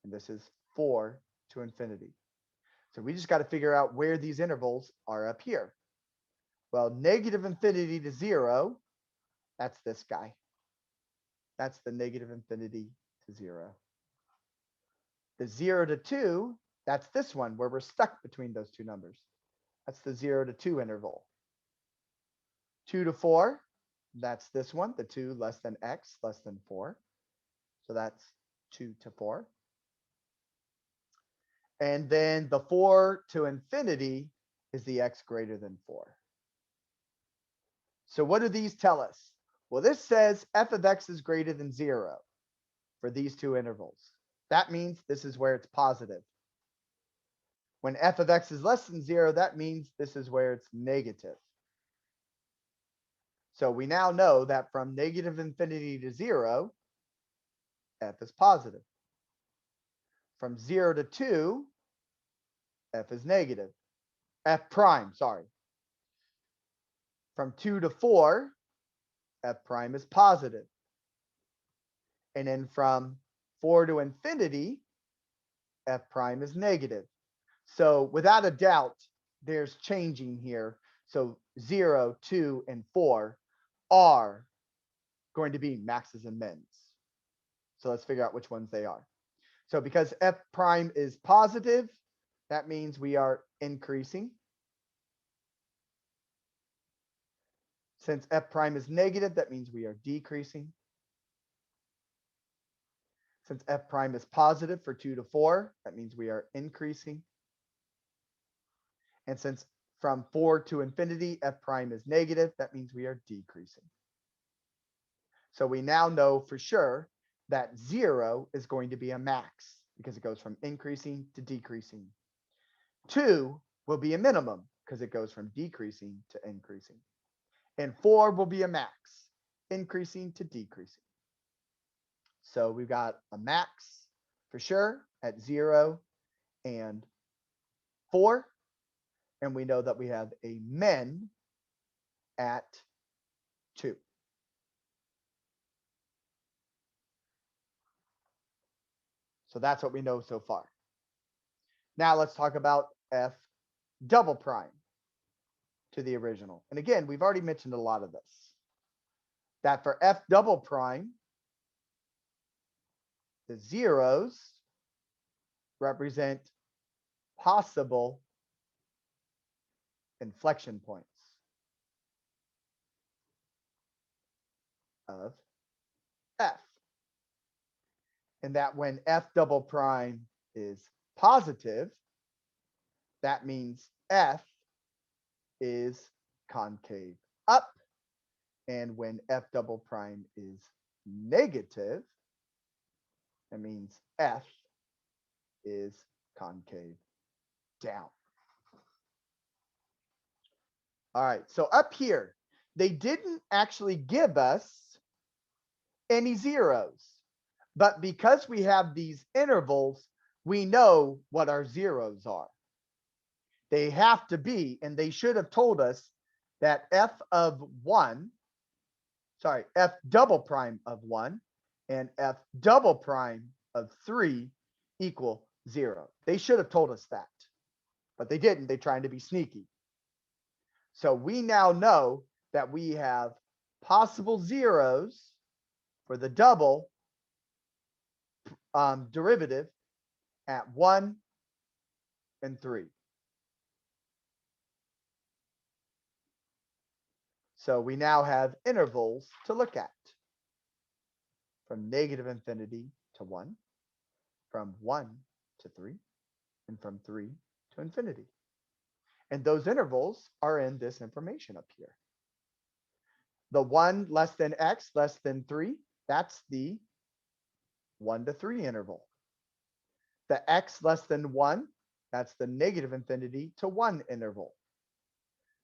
And this is 4 to infinity. So we just got to figure out where these intervals are up here. Well, negative infinity to 0, that's this guy. That's the negative infinity to 0. The 0 to 2, that's this one where we're stuck between those two numbers. That's the 0 to 2 interval. 2 to 4, that's this one, the 2 less than x less than 4. So that's 2 to 4. And then the 4 to infinity is the x greater than 4. So what do these tell us? Well, this says f of x is greater than 0 for these two intervals. That means this is where it's positive. When f of x is less than 0, that means this is where it's negative. So we now know that from negative infinity to 0, f is positive. From 0 to 2, f is negative. F prime, sorry. From 2 to 4, f prime is positive. And then from 4 to infinity, f prime is negative. So without a doubt, there's changing here. So 0, 2, and 4 are going to be maxes and mins. So let's figure out which ones they are. So because f prime is positive, that means we are increasing. Since f prime is negative, that means we are decreasing. Since f prime is positive for 2 to 4, that means we are increasing. And since from 4 to infinity, f prime is negative, that means we are decreasing. So we now know for sure that 0 is going to be a max because it goes from increasing to decreasing. 2 will be a minimum because it goes from decreasing to increasing. And 4 will be a max, increasing to decreasing. So we've got a max for sure at 0 and 4. And we know that we have a min at 2. So that's what we know so far. Now let's talk about f double prime to the original. And again, we've already mentioned a lot of this. That for f double prime, the zeros represent possible inflection points of f. And that when f double prime is positive, that means f is concave up. And when f double prime is negative, that means f is concave down. All right, so up here, they didn't actually give us any zeros, but because we have these intervals, we know what our zeros are. They have to be, and they should have told us that f of 1, sorry, f double prime of 1 and f double prime of 3 equal 0. They should have told us that, but they didn't. They're trying to be sneaky. So we now know that we have possible zeros for the double derivative at 1 and 3. So we now have intervals to look at from negative infinity to 1, from 1 to 3, and from 3 to infinity. And those intervals are in this information up here. The 1 less than x less than 3, that's the 1 to 3 interval. The x less than 1, that's the negative infinity to 1 interval.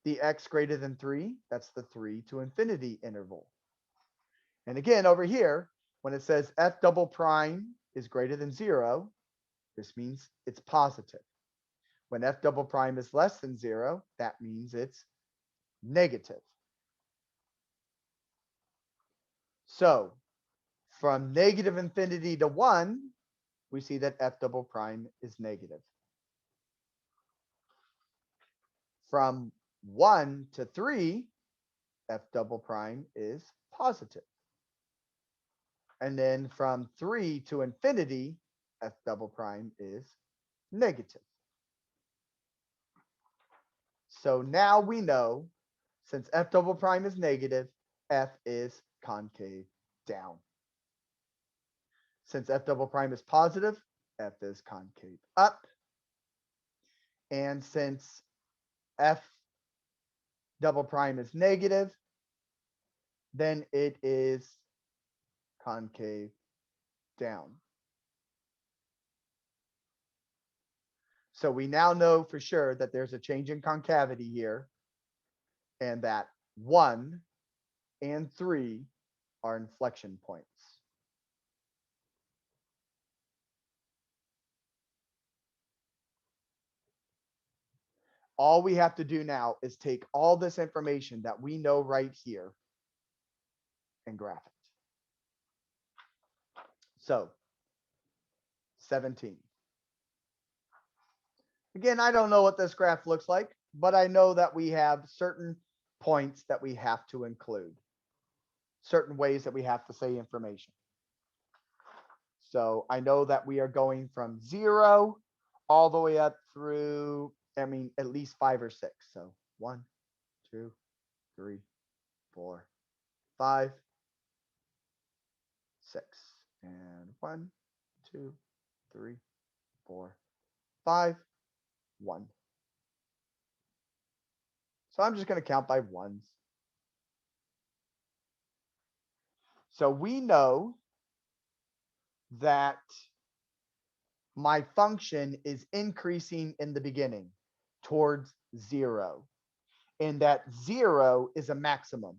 The x greater than 3, that's the 3 to infinity interval. And again, over here, when it says f double prime is greater than 0, this means it's positive. When f double prime is less than 0, that means it's negative. So from negative infinity to 1, we see that f double prime is negative. From 1 to 3, f double prime is positive. And then from 3 to infinity, f double prime is negative. So now we know, since f double prime is negative, f is concave down. Since f double prime is positive, f is concave up. And since f double prime is negative, then it is concave down. So we now know for sure that there's a change in concavity here, and that 1 and 3 are inflection points. All we have to do now is take all this information that we know right here and graph it. So 17. Again, I don't know what this graph looks like, but I know that we have certain points that we have to include, certain ways that we have to say information. So I know that we are going from 0 all the way up through, at least 5 or 6. So 1, 2, 3, 4, 5, 6. And 1, 2, 3, 4, 5, 1. So I'm just going to count by ones. So we know that my function is increasing in the beginning towards 0, and that 0 is a maximum.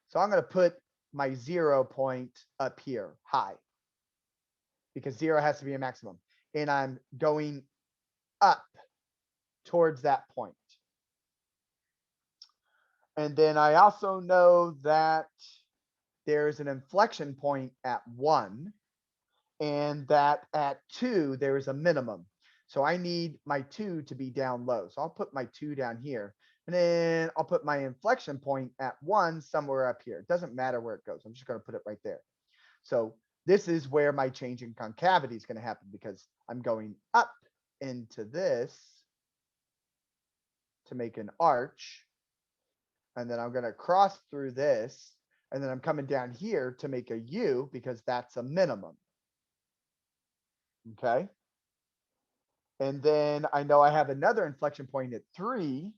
So I'm going to put my 0 point up here high, because 0 has to be a maximum, and I'm going up towards that point. And then I also know that there's an inflection point at 1, and that at 2, there is a minimum. So I need my 2 to be down low. So I'll put my 2 down here, and then I'll put my inflection point at 1 somewhere up here. It doesn't matter where it goes. I'm just going to put it right there. So this is where my change in concavity is going to happen, because I'm going up into this to make an arch. And then I'm going to cross through this. And then I'm coming down here to make a U, because that's a minimum. Okay. And then I know I have another inflection point at 3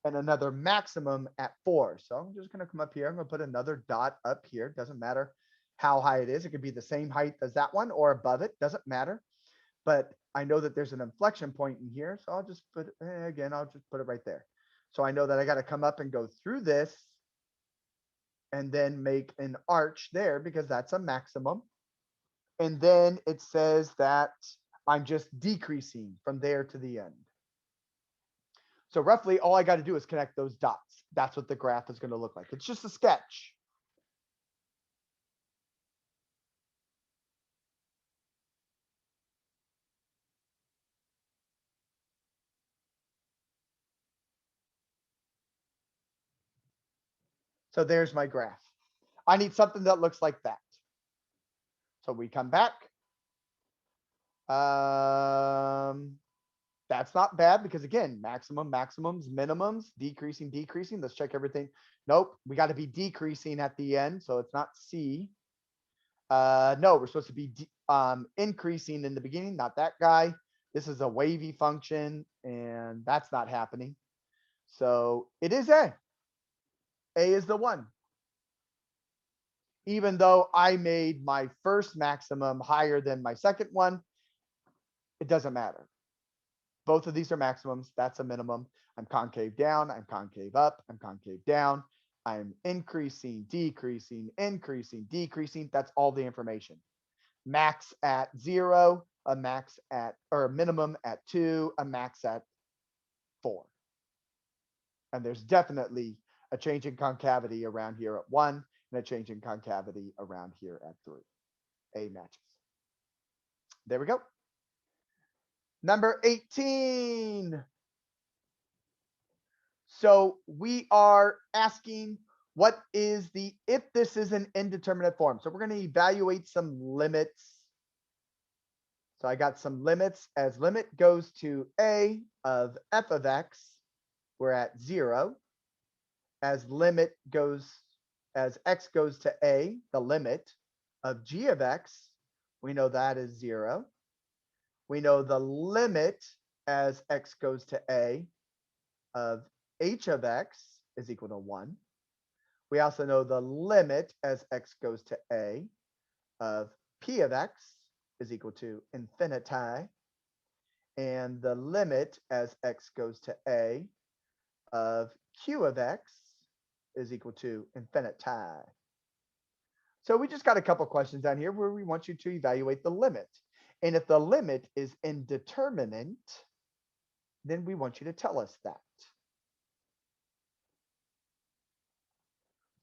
and another maximum at 4. So I'm just going to come up here. I'm going to put another dot up here. Doesn't matter how high it is. It could be the same height as that one or above it. Doesn't matter. But I know that there's an inflection point in here. So I'll just put, again, I'll just put it right there. So I know that I got to come up and go through this and then make an arch there because that's a maximum. And then it says that I'm just decreasing from there to the end. So roughly all I got to do is connect those dots. That's what the graph is going to look like. It's just a sketch. So there's my graph. I need something that looks like that. So we come back. That's not bad because again, maximum, maximums, minimums, decreasing, decreasing. Let's check everything. Nope, we got to be decreasing at the end. So it's not C. No, we're supposed to be increasing in the beginning, not that guy. This is a wavy function and that's not happening. So it is A. A is the one. Even though I made my first maximum higher than my second one, it doesn't matter. Both of these are maximums. That's a minimum. I'm concave down. I'm concave up. I'm concave down. I'm increasing, decreasing, increasing, decreasing. That's all the information. Max at 0, a max at, or a minimum at 2, a max at 4. And there's definitely a change in concavity around here at 1 and a change in concavity around here at 3. A matches. There we go. Number 18. So we are asking what is the, if this is an indeterminate form. So we're going to evaluate some limits. So I got some limits. As limit goes to a of f of x, we're at 0. As limit goes, as x goes to a, the limit of g of x, we know that is 0. We know the limit as x goes to a of h of x is equal to 1. We also know the limit as x goes to a of p of x is equal to infinity. And the limit as x goes to a of q of x is equal to infinity. So we just got a couple questions down here where we want you to evaluate the limit. And if the limit is indeterminate, then we want you to tell us that.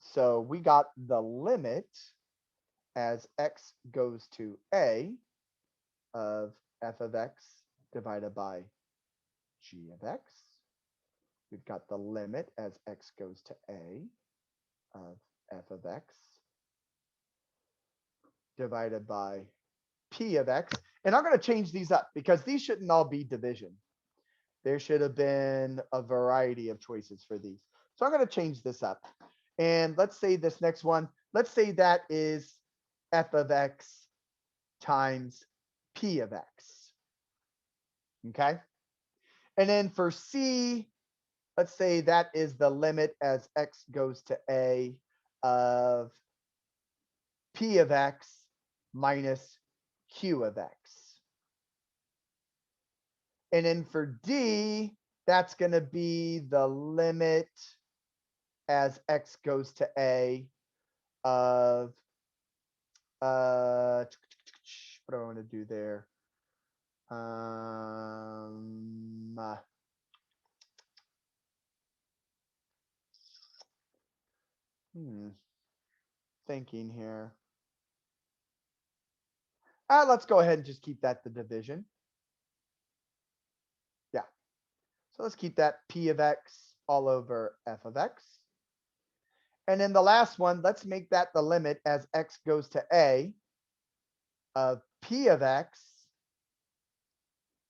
So we got the limit as x goes to a of f of x divided by g of x. We've got the limit as x goes to a of f of x divided by p of x. And I'm going to change these up because these shouldn't all be division. There should have been a variety of choices for these. So I'm going to change this up. And let's say this next one, let's say that is f of x times p of x. Okay. And then for C, let's say that is the limit as x goes to a of p of x minus q of x. And then for D, that's going to be the limit as x goes to a of what do I want to do there? Thinking here. Let's go ahead and just keep that the division. Yeah. So let's keep that p of x all over f of x. And then the last one, let's make that the limit as x goes to a of p of x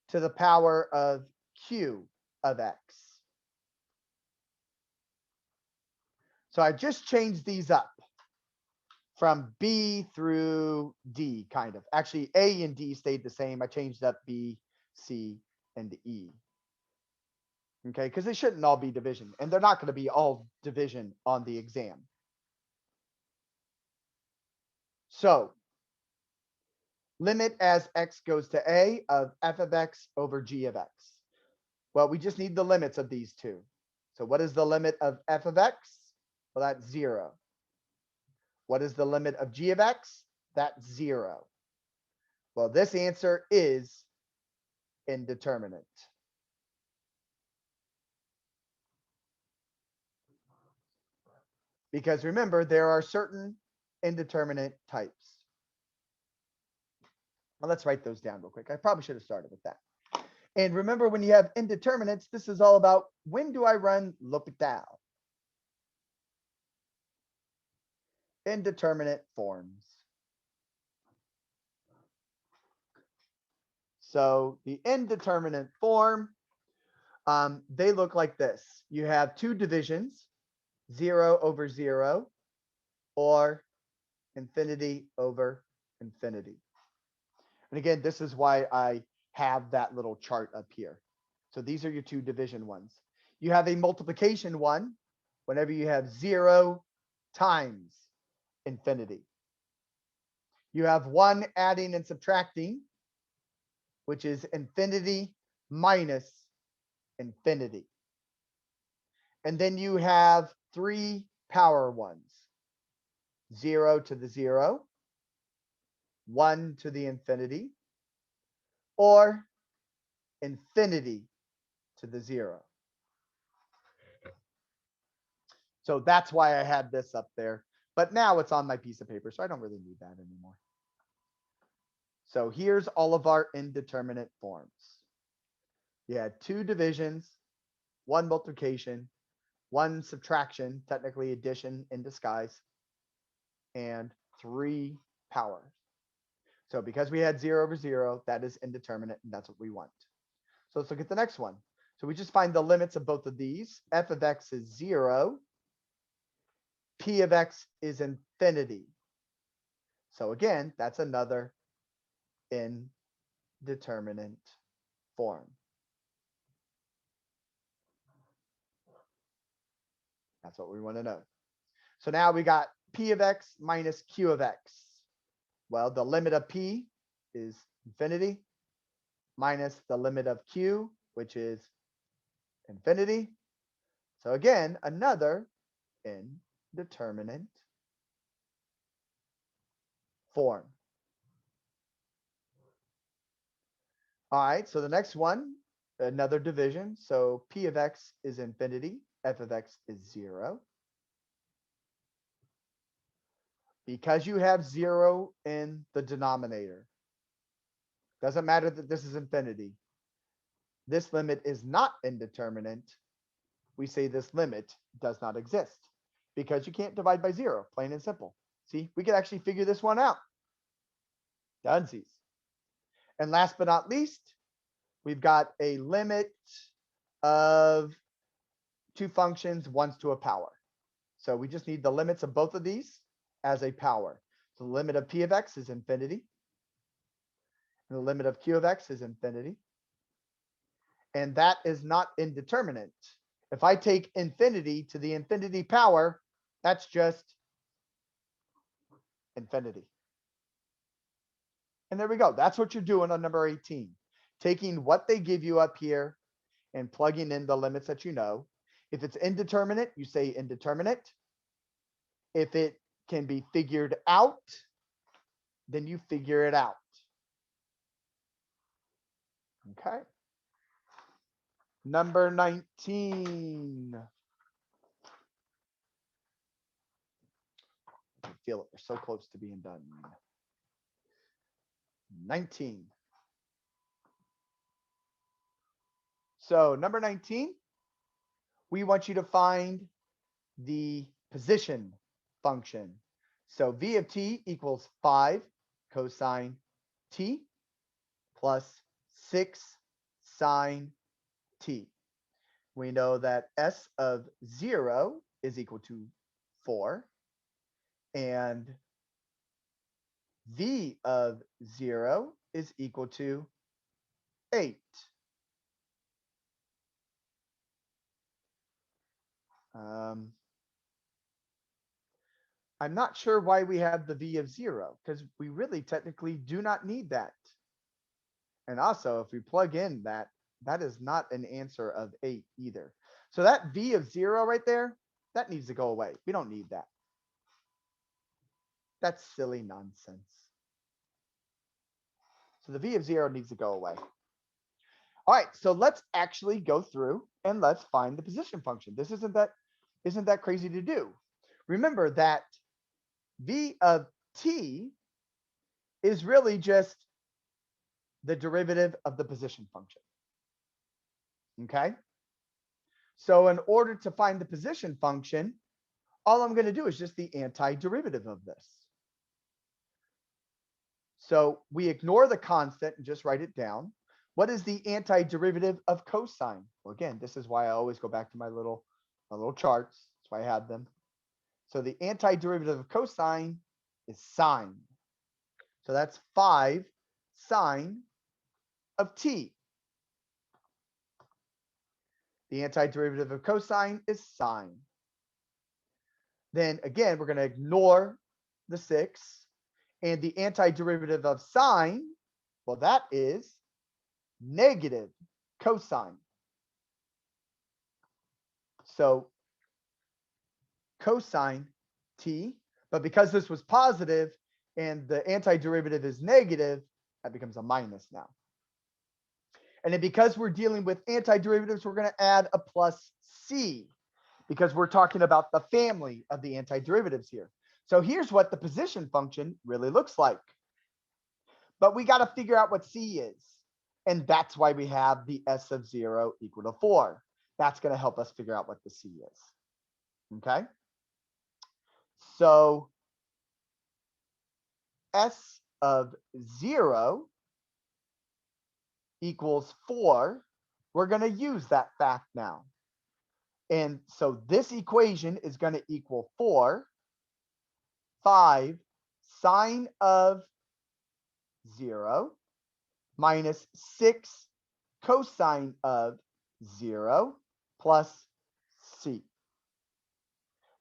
to the power of q of x. So I just changed these up from B through D, kind of. Actually, A and D stayed the same. I changed up B, C, and E. Okay, because they shouldn't all be division, and they're not going to be all division on the exam. So limit as x goes to a of f of x over g of x. Well, we just need the limits of these two. So what is the limit of f of x? Well, that's 0. What is the limit of g of x? That's 0. Well, this answer is indeterminate. Because remember, there are certain indeterminate types. Well, let's write those down real quick. I probably should have started with that. And remember, when you have indeterminates, this is all about when do I run L'Hopital? Indeterminate forms. So the indeterminate form, they look like this. You have two divisions, 0 over 0, or infinity over infinity. And again, this is why I have that little chart up here. So these are your two division ones. You have a multiplication one whenever you have 0 times infinity. You have one adding and subtracting, which is infinity minus infinity. And then you have 3 power ones, 0 to the 0, 1 to the infinity, or infinity to the 0. So that's why I had this up there. But now it's on my piece of paper, so I don't really need that anymore. So here's all of our indeterminate forms. You had 2 divisions, 1 multiplication, 1 subtraction, technically addition in disguise, and 3 powers. So because we had 0 over 0, that is indeterminate, and that's what we want. So let's look at the next one. So we just find the limits of both of these. F of x is 0. P of x is infinity. So again, that's another indeterminate form. That's what we want to know. So now we got P of x minus Q of x. Well, the limit of P is infinity minus the limit of Q, which is infinity. So again, another indeterminate form. All right, so the next one, another division. So P of x is infinity, F of x is 0. Because you have 0 in the denominator, doesn't matter that this is infinity. This limit is not indeterminate. We say this limit does not exist because you can't divide by 0, plain and simple. See, we could actually figure this one out. Dunsies. And last but not least, we've got a limit of 2 functions, 1 to a power. So we just need the limits of both of these as a power. So the limit of P of x is infinity. And the limit of Q of x is infinity. And that is not indeterminate. If I take infinity to the infinity power, that's just infinity. And there we go. That's what you're doing on number 18. Taking what they give you up here and plugging in the limits that you know. If it's indeterminate, you say indeterminate. If it can be figured out, then you figure it out. Okay. Number 19. I feel it. We're so close to being done. 19. So number 19, we want you to find the position function. So V of t equals 5 cosine t plus 6 sine t. We know that S of 0 is equal to 4 and V of 0 is equal to 8. I'm not sure why we have the V of 0 because we really technically do not need that. And also, if we plug in that, that is not an answer of 8 either. So that V of 0 right there, that needs to go away. We don't need that. That's silly nonsense. So the V of 0 needs to go away. All right, so let's actually go through and let's find the position function. This isn't that crazy to do. Remember that V of t is really just the derivative of the position function. Okay? So in order to find the position function, all I'm going to do is just the antiderivative of this. So we ignore the constant and just write it down. What is the antiderivative of cosine? Well, again, this is why I always go back to my little charts. That's why I have them. So the antiderivative of cosine is sine. So that's 5 sine of t. The antiderivative of cosine is sine. Then again, we're going to ignore the 6. And the antiderivative of sine, well, that is negative cosine. So cosine t, but because this was positive and the antiderivative is negative, that becomes a minus now. And then because we're dealing with antiderivatives, we're going to add a plus c because we're talking about the family of the antiderivatives here. So here's what the position function really looks like. But we got to figure out what c is. And that's why we have the s of 0 equal to 4. That's going to help us figure out what the c is. Okay? So s of 0 equals 4. We're going to use that fact now. And so this equation is going to equal 4, 5 sine of 0 minus 6 cosine of 0 plus c.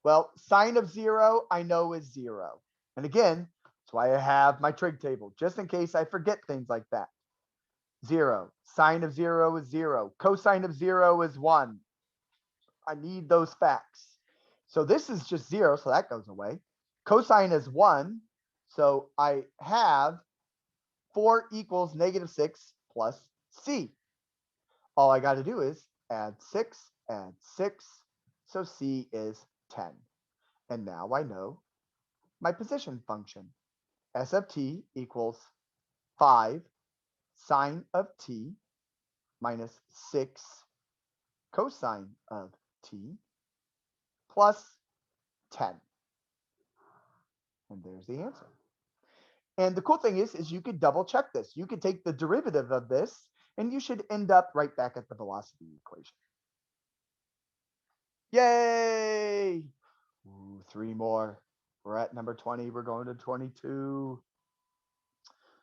Well, sine of 0 I know is 0. And again, that's why I have my trig table, just in case I forget things like that. 0. Sine of 0 is 0. Cosine of 0 is 1. I need those facts. So this is just 0, so that goes away. Cosine is 1, so I have 4 equals negative 6 plus c. All I got to do is add 6, so c is 10. And now I know my position function. S of t equals 5 sine of t minus 6 cosine of t plus 10. And there's the answer. And the cool thing is you could double check this. You could take the derivative of this and you should end up right back at the velocity equation. Yay! Ooh, 3 more. We're at number 20. We're going to 22.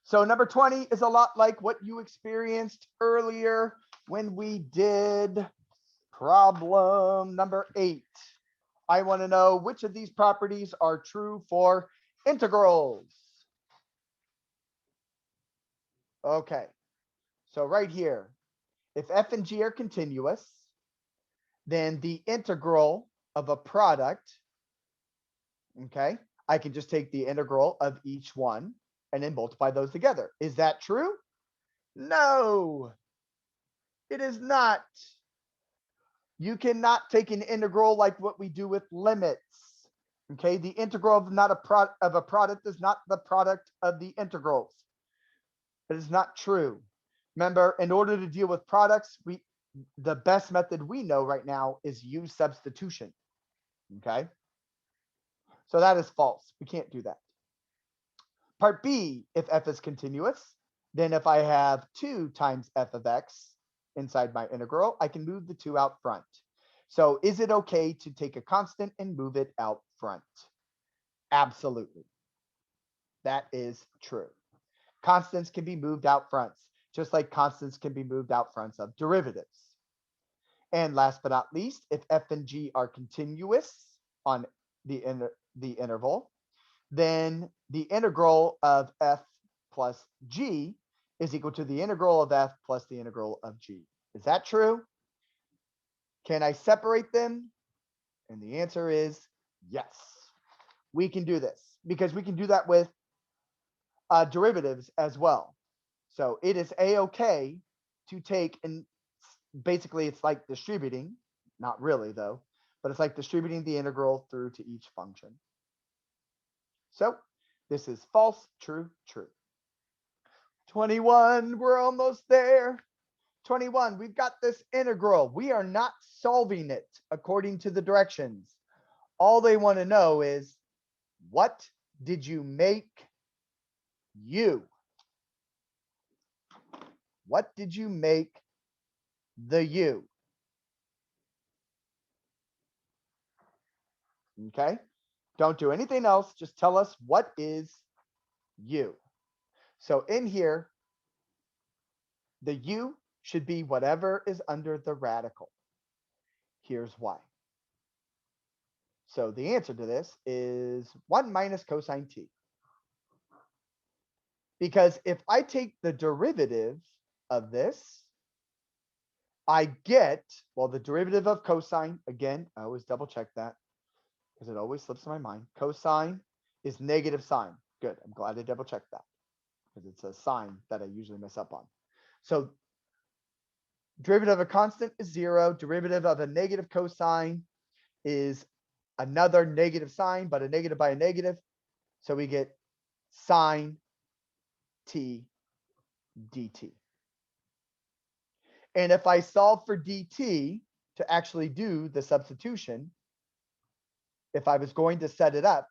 So number 20 is a lot like what you experienced earlier when we did problem number 8. I want to know which of these properties are true for integrals. Okay, so right here, if f and g are continuous, then the integral of a product, okay, I can just take the integral of each one and then multiply those together. Is that true? No, it is not. You cannot take an integral like what we do with limits. Okay, the integral of a product is not the product of the integrals. It is not true. Remember, in order to deal with products, the best method we know right now is use substitution. Okay, so that is false. We can't do that. Part B, if f is continuous, then if I have 2 times f of x inside my integral, I can move the 2 out front. So is it okay to take a constant and move it out front? Absolutely. That is true. Constants can be moved out fronts, just like constants can be moved out fronts of derivatives. And last but not least, if f and g are continuous on the interval, then the integral of f plus g is equal to the integral of f plus the integral of g. Is that true? Can I separate them? And the answer is yes. We can do this because we can do that with derivatives as well. So it is a-okay to take, and basically it's like distributing, not really though, but it's like distributing the integral through to each function. So this is false, true, true. 21, we're almost there. 21, we've got this integral. We are not solving it according to the directions. All they want to know is, what did you make u? What did you make the u? Okay, don't do anything else. Just tell us what is u. So in here, the u should be whatever is under the radical. Here's why. So the answer to this is 1 minus cosine t. Because if I take the derivative of this, I get, well, the derivative of cosine, again, I always double check that because it always slips in my mind. Cosine is negative sine. Good. I'm glad I double checked that because it's a sign that I usually mess up on. So derivative of a constant is 0. Derivative of a negative cosine is another negative sign, but a negative by a negative. So we get sine t dt. And if I solve for dt to actually do the substitution, if I was going to set it up,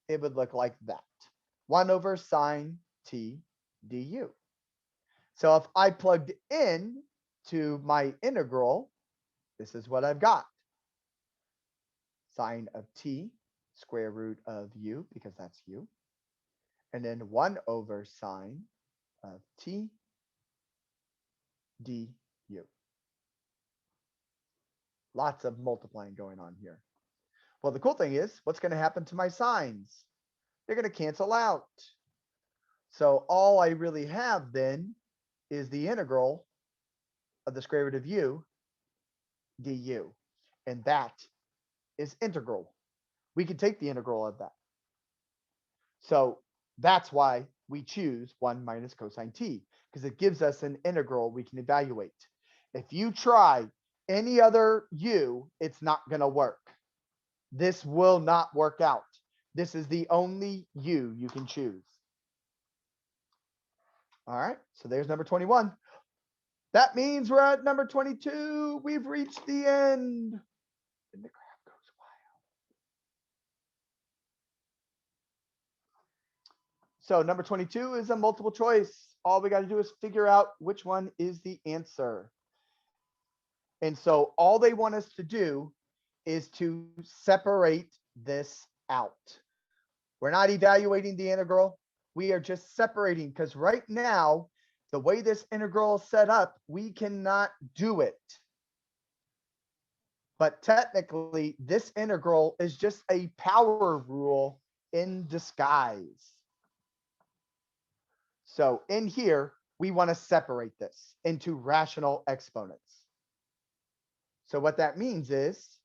it would look like that. 1 over sine t du. So if I plugged in to my integral, this is what I've got. Sine of t, square root of u, because that's u. And then 1 over sine of t du. Lots of multiplying going on here. Well, the cool thing is, what's going to happen to my sines? They're going to cancel out. So all I really have then is the integral of the square root of u du. And that is integral. We can take the integral of that. So that's why we choose 1 minus cosine t, because it gives us an integral we can evaluate. If you try any other u, it's not going to work. This will not work out. This is the only u you can choose. All right, so there's number 21. That means we're at number 22. We've reached the end. And the graph goes wild. So number 22 is a multiple choice. All we got to do is figure out which one is the answer. And so all they want us to do is to separate this out. We're not evaluating the integral. We are just separating, because right now, the way this integral is set up, we cannot do it. But technically, this integral is just a power rule in disguise. So in here, we want to separate this into rational exponents. So what that means is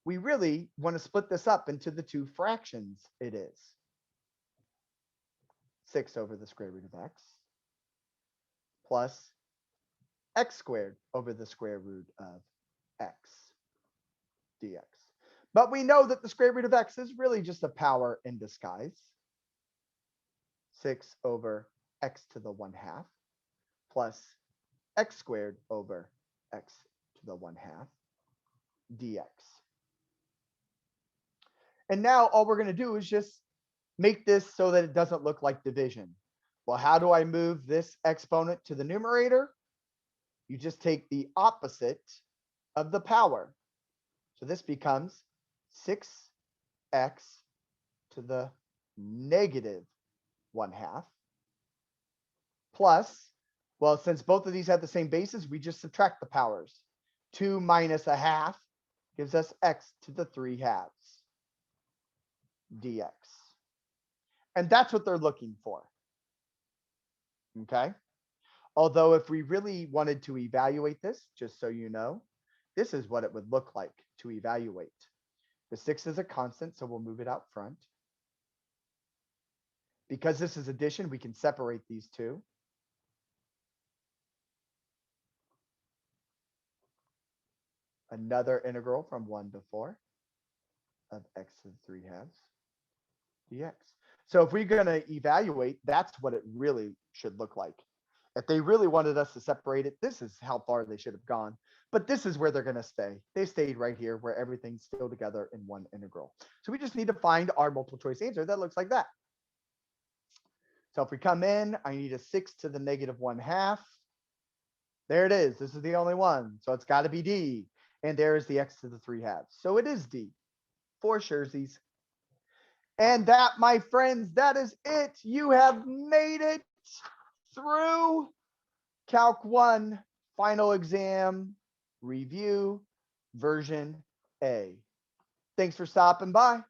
we really want to split this up into the two fractions it is. 6 over the square root of x plus x squared over the square root of x dx. But we know that the square root of x is really just a power in disguise. 6 over x to the 1/2 plus x squared over x to the 1/2 dx. And now all we're going to do is just make this so that it doesn't look like division. Well, how do I move this exponent to the numerator? You just take the opposite of the power. So this becomes 6x to the negative 1/2 plus, well, since both of these have the same bases, we just subtract the powers. 2 minus 1/2 gives us x to the 3/2 dx. And that's what they're looking for. Okay. Although if we really wanted to evaluate this, just so you know, this is what it would look like to evaluate. The 6 is a constant, so we'll move it out front. Because this is addition, we can separate these two. Another integral from 1 to 4 of x to the 3 halves dx. So if we're going to evaluate, that's what it really should look like. If they really wanted us to separate it, this is how far they should have gone. But this is where they're going to stay. They stayed right here where everything's still together in one integral. So we just need to find our multiple choice answer that looks like that. So if we come in, I need a 6 to the negative 1/2. There it is. This is the only one. So it's got to be D. And there is the x to the 3 halves. So it is D. 4 surezies. And that, my friends, that is it. You have made it through Calc 1 final exam review version A. Thanks for stopping by.